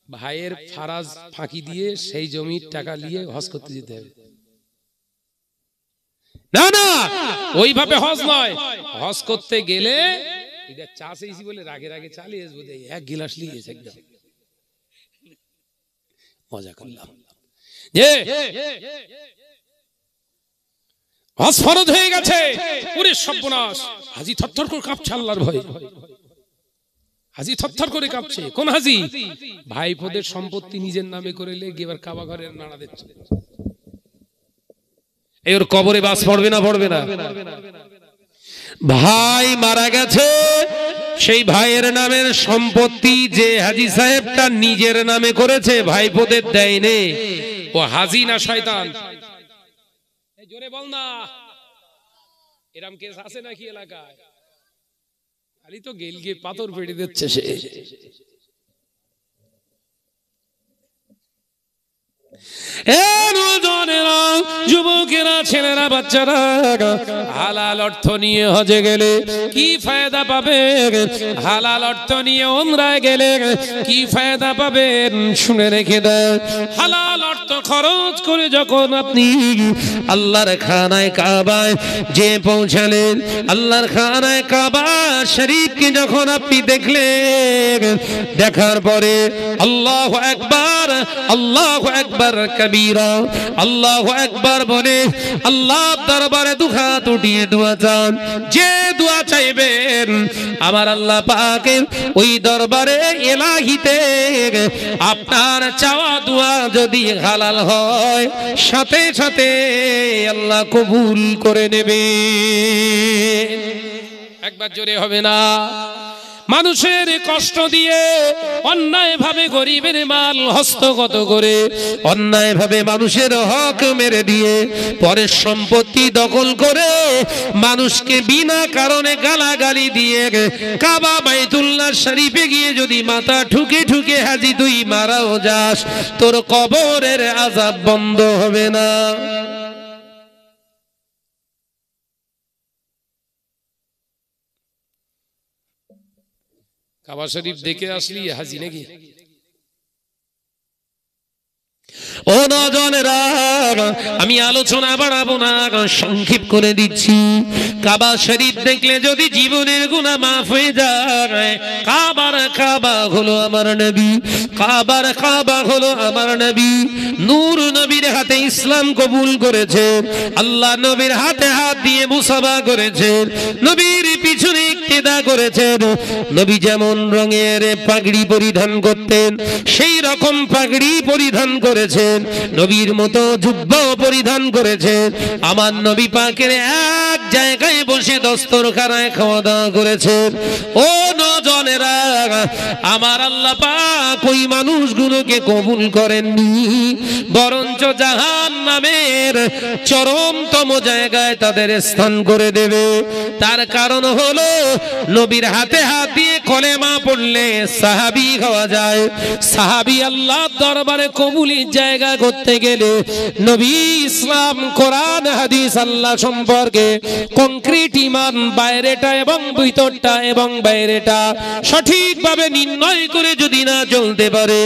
Speaker 1: ভাইয়ের ফারাজ ফাঁকি দিয়ে সেই জমির টাকা নিয়ে হজ করতে যেতে হবে। না না, ওইভাবে হজ নয়। হজ করতে গেলে এটা চা চাইছি বলে রাগে রাগে চালিয়ে আসবো, এক গিলাস লিয়েছে, একদম মজা করলাম। হজ ফরজ হয়ে গেছে, ওরে সর্বনাশ। হাজি থরথর করে কাঁপছে আল্লাহর ভয়ে। হাজি থরথর করে কাঁপছে। কোন হাজি? ভাইপোদের সম্পত্তি নিজের নামে করে লেগে এবার কাবা ঘরের নাড়া দিচ্ছে।
Speaker 2: এই ওর কবরে বাস পড়বে না? পড়বে না। ভাই মারা গেছে, সেই ভাইয়ের নামের সম্পত্তি যে হাজি সাহেবটা নিজের নামে করেছে, ভাইপোদের দেয়নি।
Speaker 1: ও হাজি না শয়তান? জোরে বল না। এরম কেস আছে নাকি এলাকায়? খালি তো গেল গিয়ে পাথর পেড়ে দিচ্ছে সে।
Speaker 2: যুবকেরা, ছেলেরা, বাচ্চারা, হালাল অর্থ নিয়ে হজে গেলে কি ফায়দা পাবে? হালাল অর্থ নিয়ে উমরায় গেলে কি ফায়দা পাবেন? শুনে রেখে দেন। হালাল অর্থ খরচ করে যখন আপনি আল্লাহর খানায় কাবায় যে পৌঁছালেন, আল্লাহর খানায় কাবা শরীফকে যখন আপনি দেখলেন, দেখার পরে আল্লাহু আকবার, আল্লাহু আকবার কবীরা, আল্লাহু আকবার বলে আল্লাহর দরবারে দুহাত উঠিয়ে দোয়া চান। যে দোয়া চাইবেন আমার আল্লাহ পাকের ওই দরবারে ইলাহিতে আপনার চাওয়া দোয়া যদি হালাল হয়, সাথে সাথে আল্লাহ কবুল করে নেবে।
Speaker 1: একবার জোরে হবে না? মানুষের কষ্ট দিয়ে অন্যায় ভাবে গরিবের মাল হস্তগত করে,
Speaker 2: অন্যায় ভাবে মানুষের হক মেরে দিয়ে, পরের সম্পত্তি দখল করে, মানুষকে বিনা কারণে গালাগালি দিয়ে কাবা বাইতুল্লাহ শরীফে গিয়ে যদি মাথা ঠুকে ঠুকে হাজি তুই মারাও যাস, তোর কবরের আযাব বন্ধ হবে না।
Speaker 1: কাবা শরীফ দেখে আসলি হাজি নাকি?
Speaker 2: ও নজনেরা, আমি আলোচনা বাড়াবো না, সংক্ষেপ করে দিচ্ছি। কাবা শরীফ দেখলে যদি জীবনের গুনাহ মাফ হয়ে যায়, কাবার কাবা হলো আমার নবী, কাবার কাবা হলো আমার নবী। নূর নবীর হাতে ইসলাম কবুল করেছেন, আল্লাহ নবীর হাতে হাত দিয়ে মুসাফা করেছেন, নবীর পিছনে ইক্তেদা করেছেন। নবী যেমন রঙের পাগড়ি পরিধান করতেন, সেই রকম পাগড়ি পরিধান করেছেন, নবীর মতো জুব্বা পরিধান করেছেন। আমার নবী পাকের এক জায়গায় বসে দস্তরখানায় খাওয়া দাওয়া করেছেন। ও নজনেরা, আমার আল্লাহ পাক ওই মানুষগুলোকে কবুল করেননি, বরঞ্চ জাহান্নামের চরমতম জায়গায় তাদের স্থান করে দেবে। তার কারণ হলো নবীর হাতে হাত দিয়ে কলেমা পড়লে সাহাবী হওয়া যায়। সাহাবী আল্লাহর দরবারে কবুলির জায়গা করতে গেলে নবী, ইসলাম, কোরআন, হাদিস, আল্লাহ সম্পর্কে কংক্রিট ঈমান, বাইরেটা এবং ভিতরটা এবং বাইরেটা সঠিকভাবে নির্ণয় করে যদি না চলতে পারে,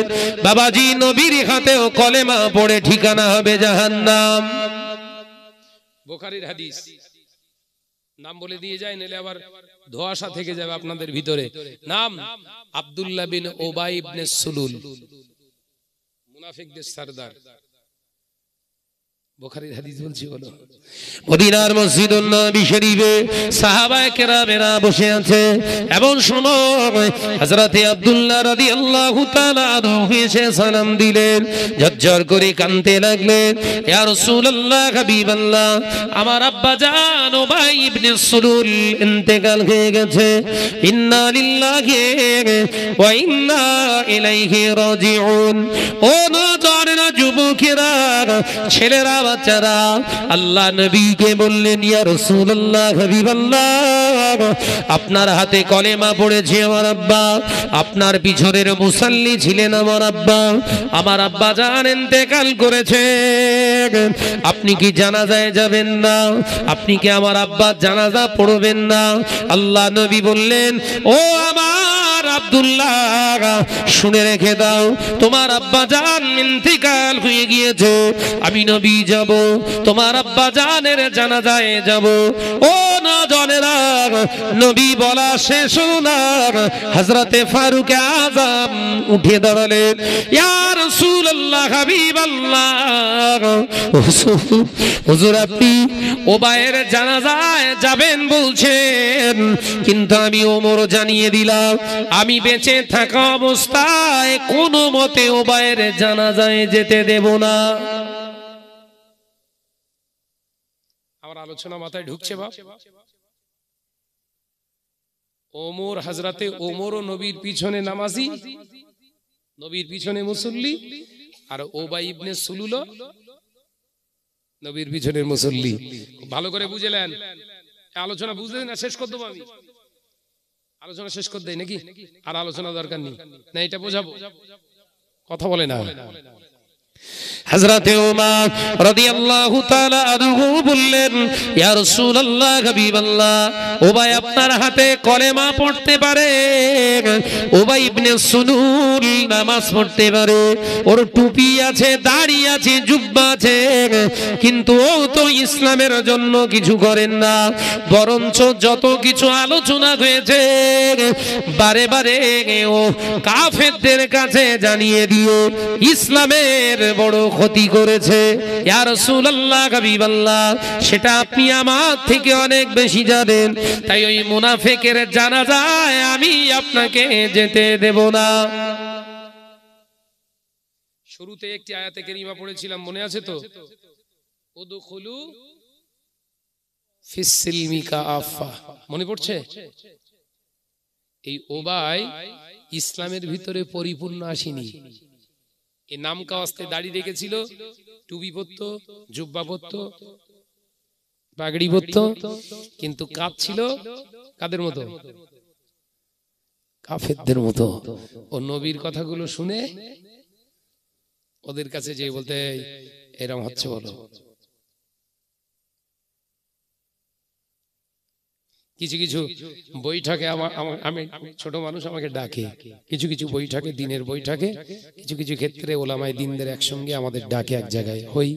Speaker 2: বাবাজি নবীর হাতেও কলেমা পড়ে ঠিকানা হবে জাহান্নাম।
Speaker 1: বুখারীর হাদিস, নাম বলে দিয়ে যায়, নাহলে আবার ধোঁয়াশা থেকে যাবে আপনাদের ভিতরে। নাম আব্দুল্লাহ বিন উবাই ইবনে সুলুল, মুনাফিকদের সরদার। বুখারীর হাদিস বলছি, বলো।
Speaker 2: মদিনার মসজিদুন নবী শরীফে সাহাবায়ে কেরামেরা বসে আছে, এমন সময় হযরতে আব্দুল্লাহ রাদিয়াল্লাহু তাআলা আনহু এসে সালাম দিলেন, ঝরঝর করে কাঁদতে লাগলেন, ইয়া রাসূলুল্লাহ, হাবিবাল্লাহ, আমার আব্বা জান উবাই ইবনে সুলুল ইন্তেকাল হয়ে গেছে, ইন্না লিল্লাহি ওয়া ইন্না ইলাইহি রাজিউন। ও নওজওয়ানেরা, যুবকেরা, ছেলেরা, বাচ্চারা, আল্লাহ নবীকে বললেন, ইয়া রাসূলুল্লাহ, হাবিবাল্লাহ, আপনার হাতে কলেমা পড়েছে আমার আব্বা, আপনার পিছনের মুসাল্লি ছিলেন আমার আব্বা, আমার আব্বা জান ইন্তেকাল করেছে, আপনি কি জানাজায় যাবেন না? আপনি কি আমার আব্বার জানাজা পড়বেন না? আল্লাহ নবী বললেন, ও আমার আব্দুল্লাহ, শুনে রেখে দাও, তোমার আব্বা জান ইন্তেকাল হয়ে গিয়েছে, আমি নবী যাব, তোমার আব্বা জানের জানাজায় যাব। ও না জানেরা, নবী বলা শেষ না, হযরতে ফারুক আযম উঠে দাঁড়ালেন, ইয়া রাসূলুল্লাহ, হাবিবাল্লাহ, হুজুর আপনি উবাইয়ের জানাজায় যাবেন বলছেন, কিন্তু আমি ওমর জানিয়ে দিলাম, আমি বেঁচে থাকা অবস্থায় কোনো মতে উবাইয়ের জানাজায় যেতে দেব না।
Speaker 1: আমার আলোচনা মাথায় ঢুকছে বাপ? ওমর, হযরতে ওমর ও নবীর পিছনে নামাজি, নবীর পিছনে মুসল্লি, আর উবাই ইবনে সুলুল নবীর পিছনের মুসল্লি। ভালো করে বুঝলেন? আলোচনা বুঝলেন না? শেষ করে দেবো আমি, আলোচনা শেষ করে দেই নাকি? আর আলোচনা দরকার নেই না, এটা বোঝাবো, কথা বলে না।
Speaker 2: হযরতে ওমর রাদিয়াল্লাহু তাআলা আনহু বললেন, ইয়া রাসূলুল্লাহ, হাবিবাল্লাহ, উবাই আপনার হাতে কলেমা পড়তে পারে, উবাই ইবনে সুলুল নামাজ পড়তে পারে, ওর টুপি আছে, দাড়ি আছে, জুব্বা আছে, কিন্তু ও তো ইসলামের জন্য কিছু করেন না, বরঞ্চ যত কিছু আলোচনা হয়েছে বারে বারে ও কাফেরদের কাছে জানিয়ে দিও ইসলামের বড় ক্ষতি করেছে। ইয়া রাসূলুল্লাহ, হাবিবাল্লাহ, সেটা আপনি আমার থেকে অনেক বেশি জানেন, তাই ওই মুনাফিকের জানাজায় আমি আপনাকে যেতে দেব না।
Speaker 1: শুরুতে একটি আয়াতে কারিমা পড়েছিলাম, মনে আছে তো? উদখুলু ফিস সিলমি কাফা, মনে পড়ছে? এই উবাই ইসলামের ভিতরে পরিপূর্ণ আসেনি, এই নাম কাওয়াস্তে দাড়ি রেখেছিল, টুপি পরতো, জুব্বা পরতো, পাগড়ি পরতো, কিন্তু কাজ ছিল কাদের মতো? কাফেরদের মতো। ও নবীর কথাগুলো শুনে ওদের কাছে যে বলতে, এরকম হচ্ছে বলো। কিছু কিছু বৈঠকে আমি ছোট মানুষ, আমাকে ডাকে, কিছু কিছু বৈঠকে, দিনের বৈঠকে, কিছু কিছু ক্ষেত্রে ওলামায়ে দ্বীনদের একসঙ্গে আমাদের ডাকে এক জায়গায় হই,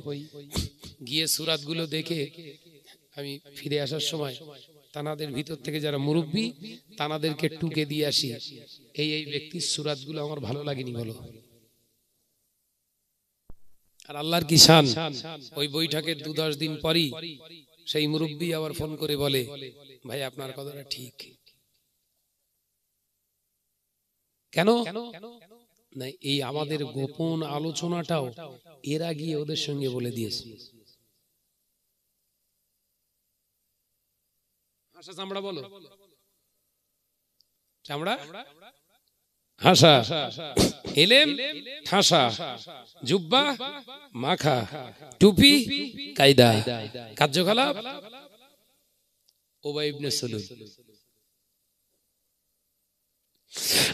Speaker 1: গিয়ে সূরাতগুলো দেখে আমি ফিরে আসার সময় তানাদের ভিতর থেকে যারা মুরব্বী তানাদেরকে টুকে দিয়ে আসি, এই ব্যক্তির সূরাতগুলো আমার ভালো লাগেনি বলো। আর আল্লাহর কি শান, ওই বৈঠকের 2-10 দিন পরই সেই মুরব্বী আবার ফোন করে বলে, ভাই আপনার কথাটা ঠিক। কেন না, এই আমাদের গোপন আলোচনাটাও এরা গিয়ে ওদের সঙ্গে বলে দিয়েছে। হাসা চামড়া বলো, চামড়া হাসা, এলেম ঠাসা, জুব্বা মাখা, টুপি কায়দা, কার্যকলাপ উবাই ইবনে সুলুল।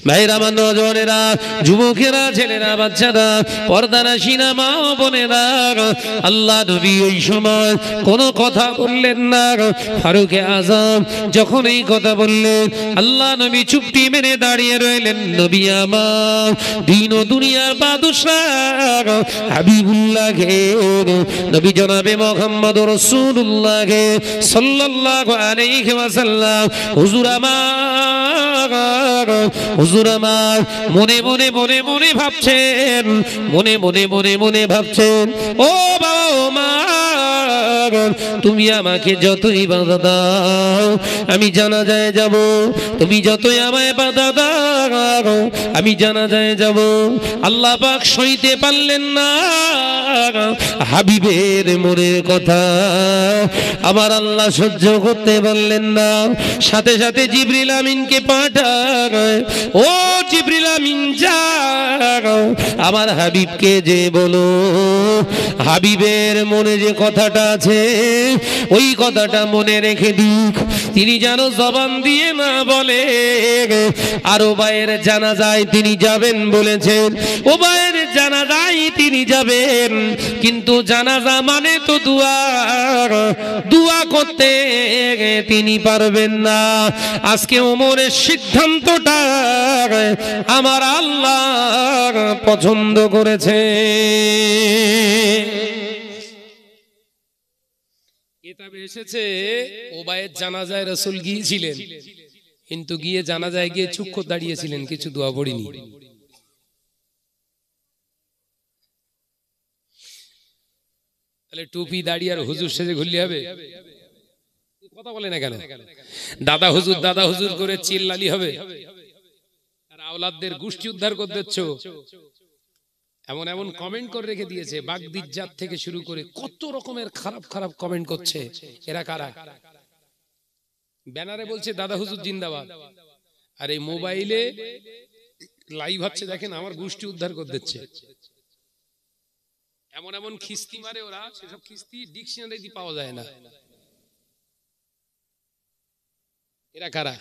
Speaker 2: ভাইরা, আমার নজরেরা, যুবকেরা, ছেলেরা, বাচ্চারা, পর্দানাশীনা মা ও বোনেরা, আল্লাহ নবী ওই সময় কোনো কথা বললেন না। ফারুকে আজম যখন এই কথা বললেন, আল্লাহ নবী চুপটি মেরে দাঁড়িয়ে রইলেন। নবী আমার, দিন ও দুনিয়ার বাদশাহ হাবিবুল্লাহকে, নবী জনাবে মুহাম্মদ রাসূলুল্লাহকে সাল্লাল্লাহু আলাইহি ওয়াসাল্লাম, হুজুর আমার মনে মনে মনে মনে ভাবছেন, মনে মনে মনে মনে ভাবছেন, ও বাবা, ও মা, তুমি আমাকে যতই বাধা দাও আমি জানাজায় যাব, তুমি যতই আমায় বাধা দাও আমি জানাজায় যাব। আল্লাহ পাক সইতে পারলেন না হাবিবের মনের কথা, আমার আল্লাহ সহ্য করতে পারলেন না। সাথে সাথে জিবরিল আমিনকে পাঠায়, ও জিবরিল আমিন যাও আমার হাবিবকে যে বলো, হাবিবের মনে যে কথাটা আছে ওই কথাটা মনে রেখে দিক, তিনি যেন জবান দিয়ে না বলে। আর ওবায়ের জানাজায় তিনি যাবেন বলেছেন, ওবায়ের জানাজায় তিনি যাবেন, কিন্তু জানাজা মানে তো দোয়া, দোয়া করতে তিনি পারবেন না। আজকে ওমরের সিদ্ধান্তটা আমার আল্লাহ পছন্দ করেছে।
Speaker 1: কিতাবে এসেছে ওবায়ের জানাজায় রাসূল গিয়েছিলেন, কিন্তু গিয়ে জানাজায় গিয়ে চুপ করে দাঁড়িয়েছিলেন, কিছু দোয়া পড়িনি। তাহলে টুপি দাঁড়িয়ে আর হুজুর সেজে ঘুরলে হবে? কথা বলে না কেন? দাদা হুজুর করে চিল্লালি হবে? আর আওলাদদের গোষ্ঠী উদ্ধার করে দিচ্ছ, এমন এমন কমেন্ট করে রেখে দিয়েছে, বাগদিজ্জাত থেকে শুরু করে কত রকমের খারাপ খারাপ কমেন্ট করছে। এরা কারা? ব্যানারে বলছে দাদা হুজুর জিন্দাবাদ, আর এই মোবাইলে লাইভ হচ্ছে, দেখেন আমার গোষ্ঠী উদ্ধার করে দিচ্ছে। এমন এমন খিস্তি মারে ওরা, সেসব খিস্তি ডিকশনারিতে পাওয়া যায় না। এরা কারা?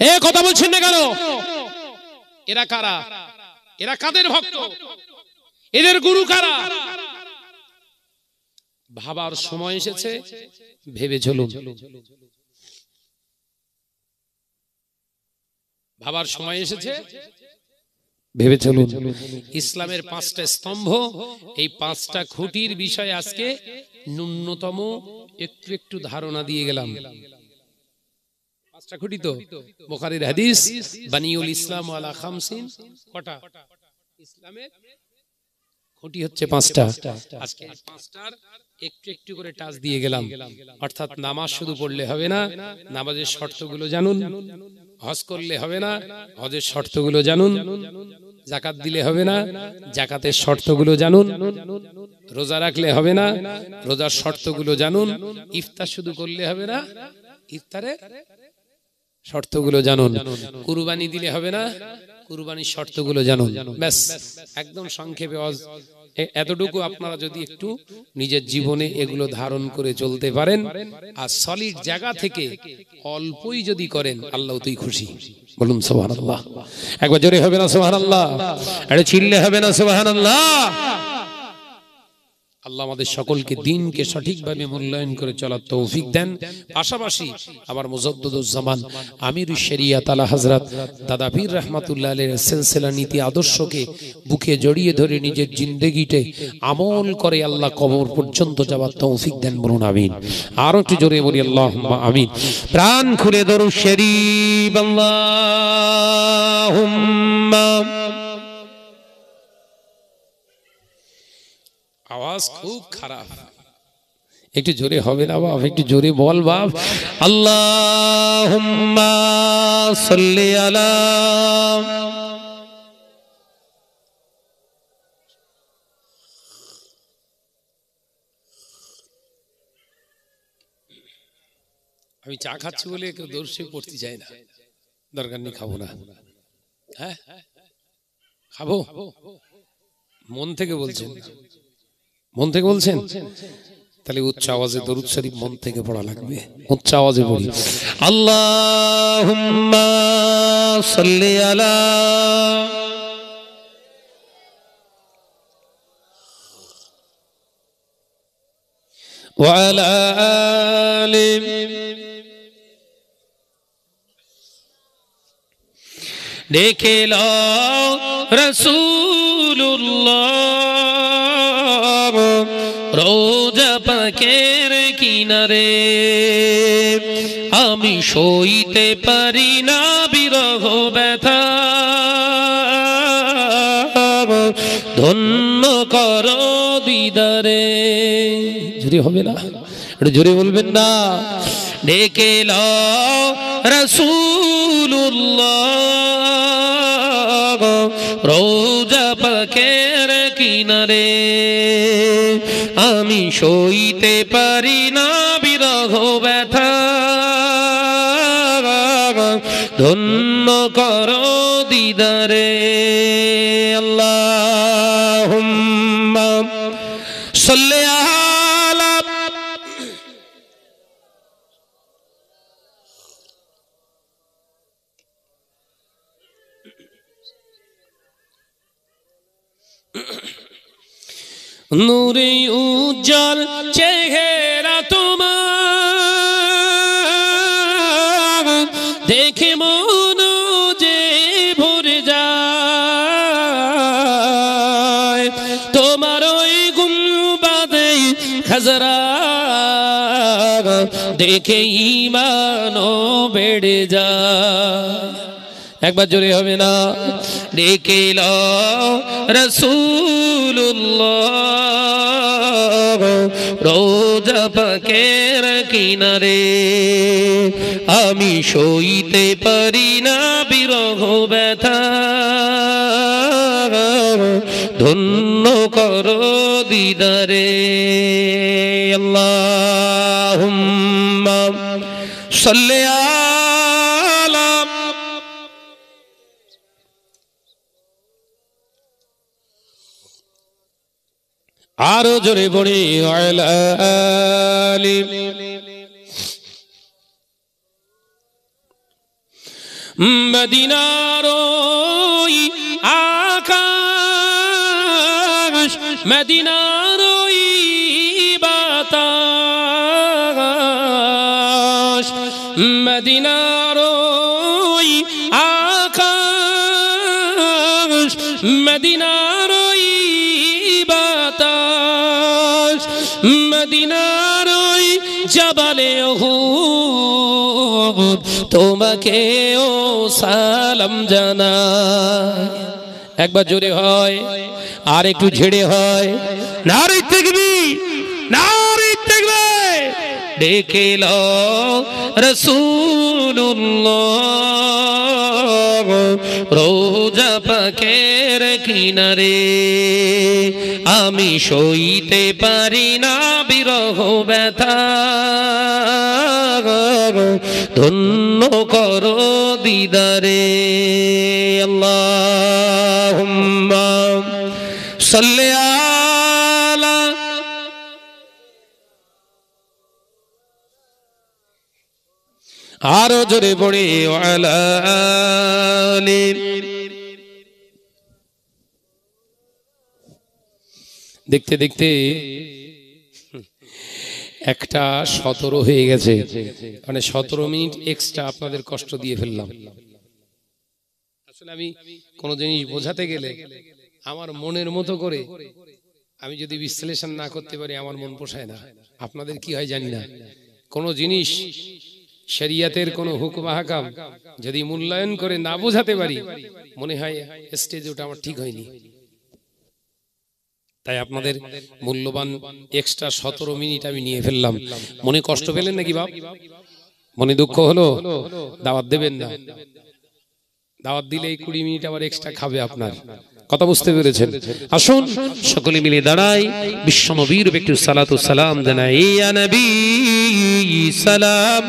Speaker 2: এ কথা বলছেন না কেন?
Speaker 1: এরা কারা? এরা কাদের ভক্ত? এদের গুরু কারা? ভাবার সময় এসেছে, ভেবে চলুন। ভাবার সময় এসেছে, ভেবে চলুন। ইসলামের 5টা স্তম্ভ, এই 5টা খুঁটির বিষয়ে আজকে ন্যূনতম একটু একটু ধারণা দিয়ে গেলাম। 5টা খুঁটি তো বুখারীর হাদিস, বানিউল ইসলাম আলা খামসিন। কটা? ইসলামের খুঁটি হচ্ছে 5টা। আজকে 5টার একটু একটু করে টাচ দিয়ে গেলাম। অর্থাৎ নামাজ শুধু পড়লে হবে না, নামাজের শর্তগুলো জানুন। হজ করলে হবে না, হজের শর্তগুলো জানুন। যাকাত দিলে হবে না, যাকাতের শর্তগুলো জানুন। রোজা রাখলে হবে না, রোজার শর্তগুলো জানুন। ইফতার শুধু করলে হবে না, ইফতারের শর্তগুলো জানুন। কুরবানি দিলে হবে না, কুরবানির শর্তগুলো জানুন। ব্যাস, একদম সংক্ষেপে এতটুকু আপনারা যদি একটু নিজের জীবনে এগুলো ধারণ করে চলতে পারেন, আর সলিড জায়গা থেকে অল্পই যদি করেন, আল্লাহ তুই খুশি। বলুন সুবহানাল্লাহ।
Speaker 2: একবার জোরে হবে না সুবহানাল্লাহ? আরে চিল্লে হবে না সুবহানাল্লাহ?
Speaker 1: আল্লাহ আমাদের সকলকে দ্বীনকে সঠিকভাবে মূল্যায়ন করে চলার তৌফিক দেন। পাশাপাশি আমার মুজাদ্দিদুজ্জামান আমিরুশ শরিয়াত আলা হযরত দাদা পীর রাহমাতুল্লাহ আলাইহির সিলসিলা নীতি আদর্শকে বুকে জড়িয়ে ধরে নিজের জিন্দেগিতে আমল করে আল্লাহ কবর পর্যন্ত যাওয়ার তৌফিক দেন। বলুন আমিন। আর একটু জোরে বলি আল্লাহুম্মা আমিন।
Speaker 2: প্রাণ খুলে দরুদ শরীফ আল্লাহুম্মা।
Speaker 1: আওয়াজ খুব খারাপ,
Speaker 2: একটু জোরে হবে না বাপ? একটু জোরে বল বাপ। আল্লাহুম্মা সাল্লি আলা।
Speaker 1: আমি চা খাচ্ছি বলে কেউ দর্শে পড়তে চায় না, দরকার নেই, খাবো না। হ্যাঁ খাবো, মন থেকে বলছেন, মন থেকে বলছেন,
Speaker 2: তাহলে উচ্চ আওয়াজে দরুদ শরীফ মন থেকে পড়া লাগবে। উচ্চ আওয়াজে বলি আল্লাহুম্মা সাল্লি আলা ওয়া আলা আলি দেখে লও রাসূলুল্লাহ রোজা পাকের কিনারে, আমি সইতে পারি না বিরহ ব্যথা, ধন্য করো দিদারে। জোরে হবে না? একটু জোরে বলবেন না? ডেকে লও রাসূলুল্লাহ রোজা পাকের কিনারে, আমি সইতে পারি না বিরহ ব্যথা, ধন্য করো দিদারে। আল্লাহুম্মা সাল্লি আলা নূরে উজ্জ্বল চেহারা তোমার, দেখে মন যে ভরে যায়, তোমার ওই গুম্বাদে খাজরা দেখে ঈমানও বেড়ে যায়। একবার জোরে হবে না? ডেকে লও রাসূলুল্লাহ রোজা পাকের কিনারে, আমি সইতে পারি না বিরহ ব্যথা, ধন্য করো দিদারে। আল্লাহুম্মা সাল্লি আলা আরো জোরে বলি আলা আলি মদিনার ওই আকাশ, মদিনার ওই বাতাস, মদিনার ওই আকাশ, মদিনার ওই বাতাস, মদিনার ওই জবালে উহুদ তোমাকে ও সালাম জানাই। একবার জোরে হয়, আর একটু ঝেড়ে হয়, নারে তাকবীর, নারে তাকবীর। ডেকে লও রাসূলুল্লাহ রোজা পাকের কিনারে, আমি সইতে পারি না বিরহ ব্যথা, ধন্য করো দিদারে। আল্লাহুম্মা সাল্লি আলা আরো জোরে পড়ে আলা আলি। দেখতে দেখতে 1:17 হয়ে গেছে, মানে 17 মিনিট এক্সট্রা আপনাদের কষ্ট দিয়ে ফেললাম। আসলে আমি কোন জিনিস বোঝাতে গেলে আমার মনের মতো করে আমি যদি বিশ্লেষণ না করতে পারি আমার মন পোষায় না। আপনাদের কি হয় জানি না, কোন জিনিস শরিয়তের কোন হুকুম আহকাম যদি মূল্যায়ন করে না বোঝাতে পারি, মনে হয় স্টেজে ওটা আমার ঠিক হয়নি। তাই আপনাদের মূল্যবান এক্সট্রা 17 মিনিট আমি নিয়ে ফেললাম। মনে কষ্ট পেলেন নাকি বাপ? মনে দুঃখ হলো? দাওয়াত দেবেন না? দাওয়াত দিলে 20 মিনিট আবার এক্সট্রা খাবে আপনার। কথা বুঝতে পেরেছেন? আসুন সকলে মিলে দাঁড়াই, বিশ্ব নবীর একটু সালাতু সালাম জানাই। ইয়া নবী সালাম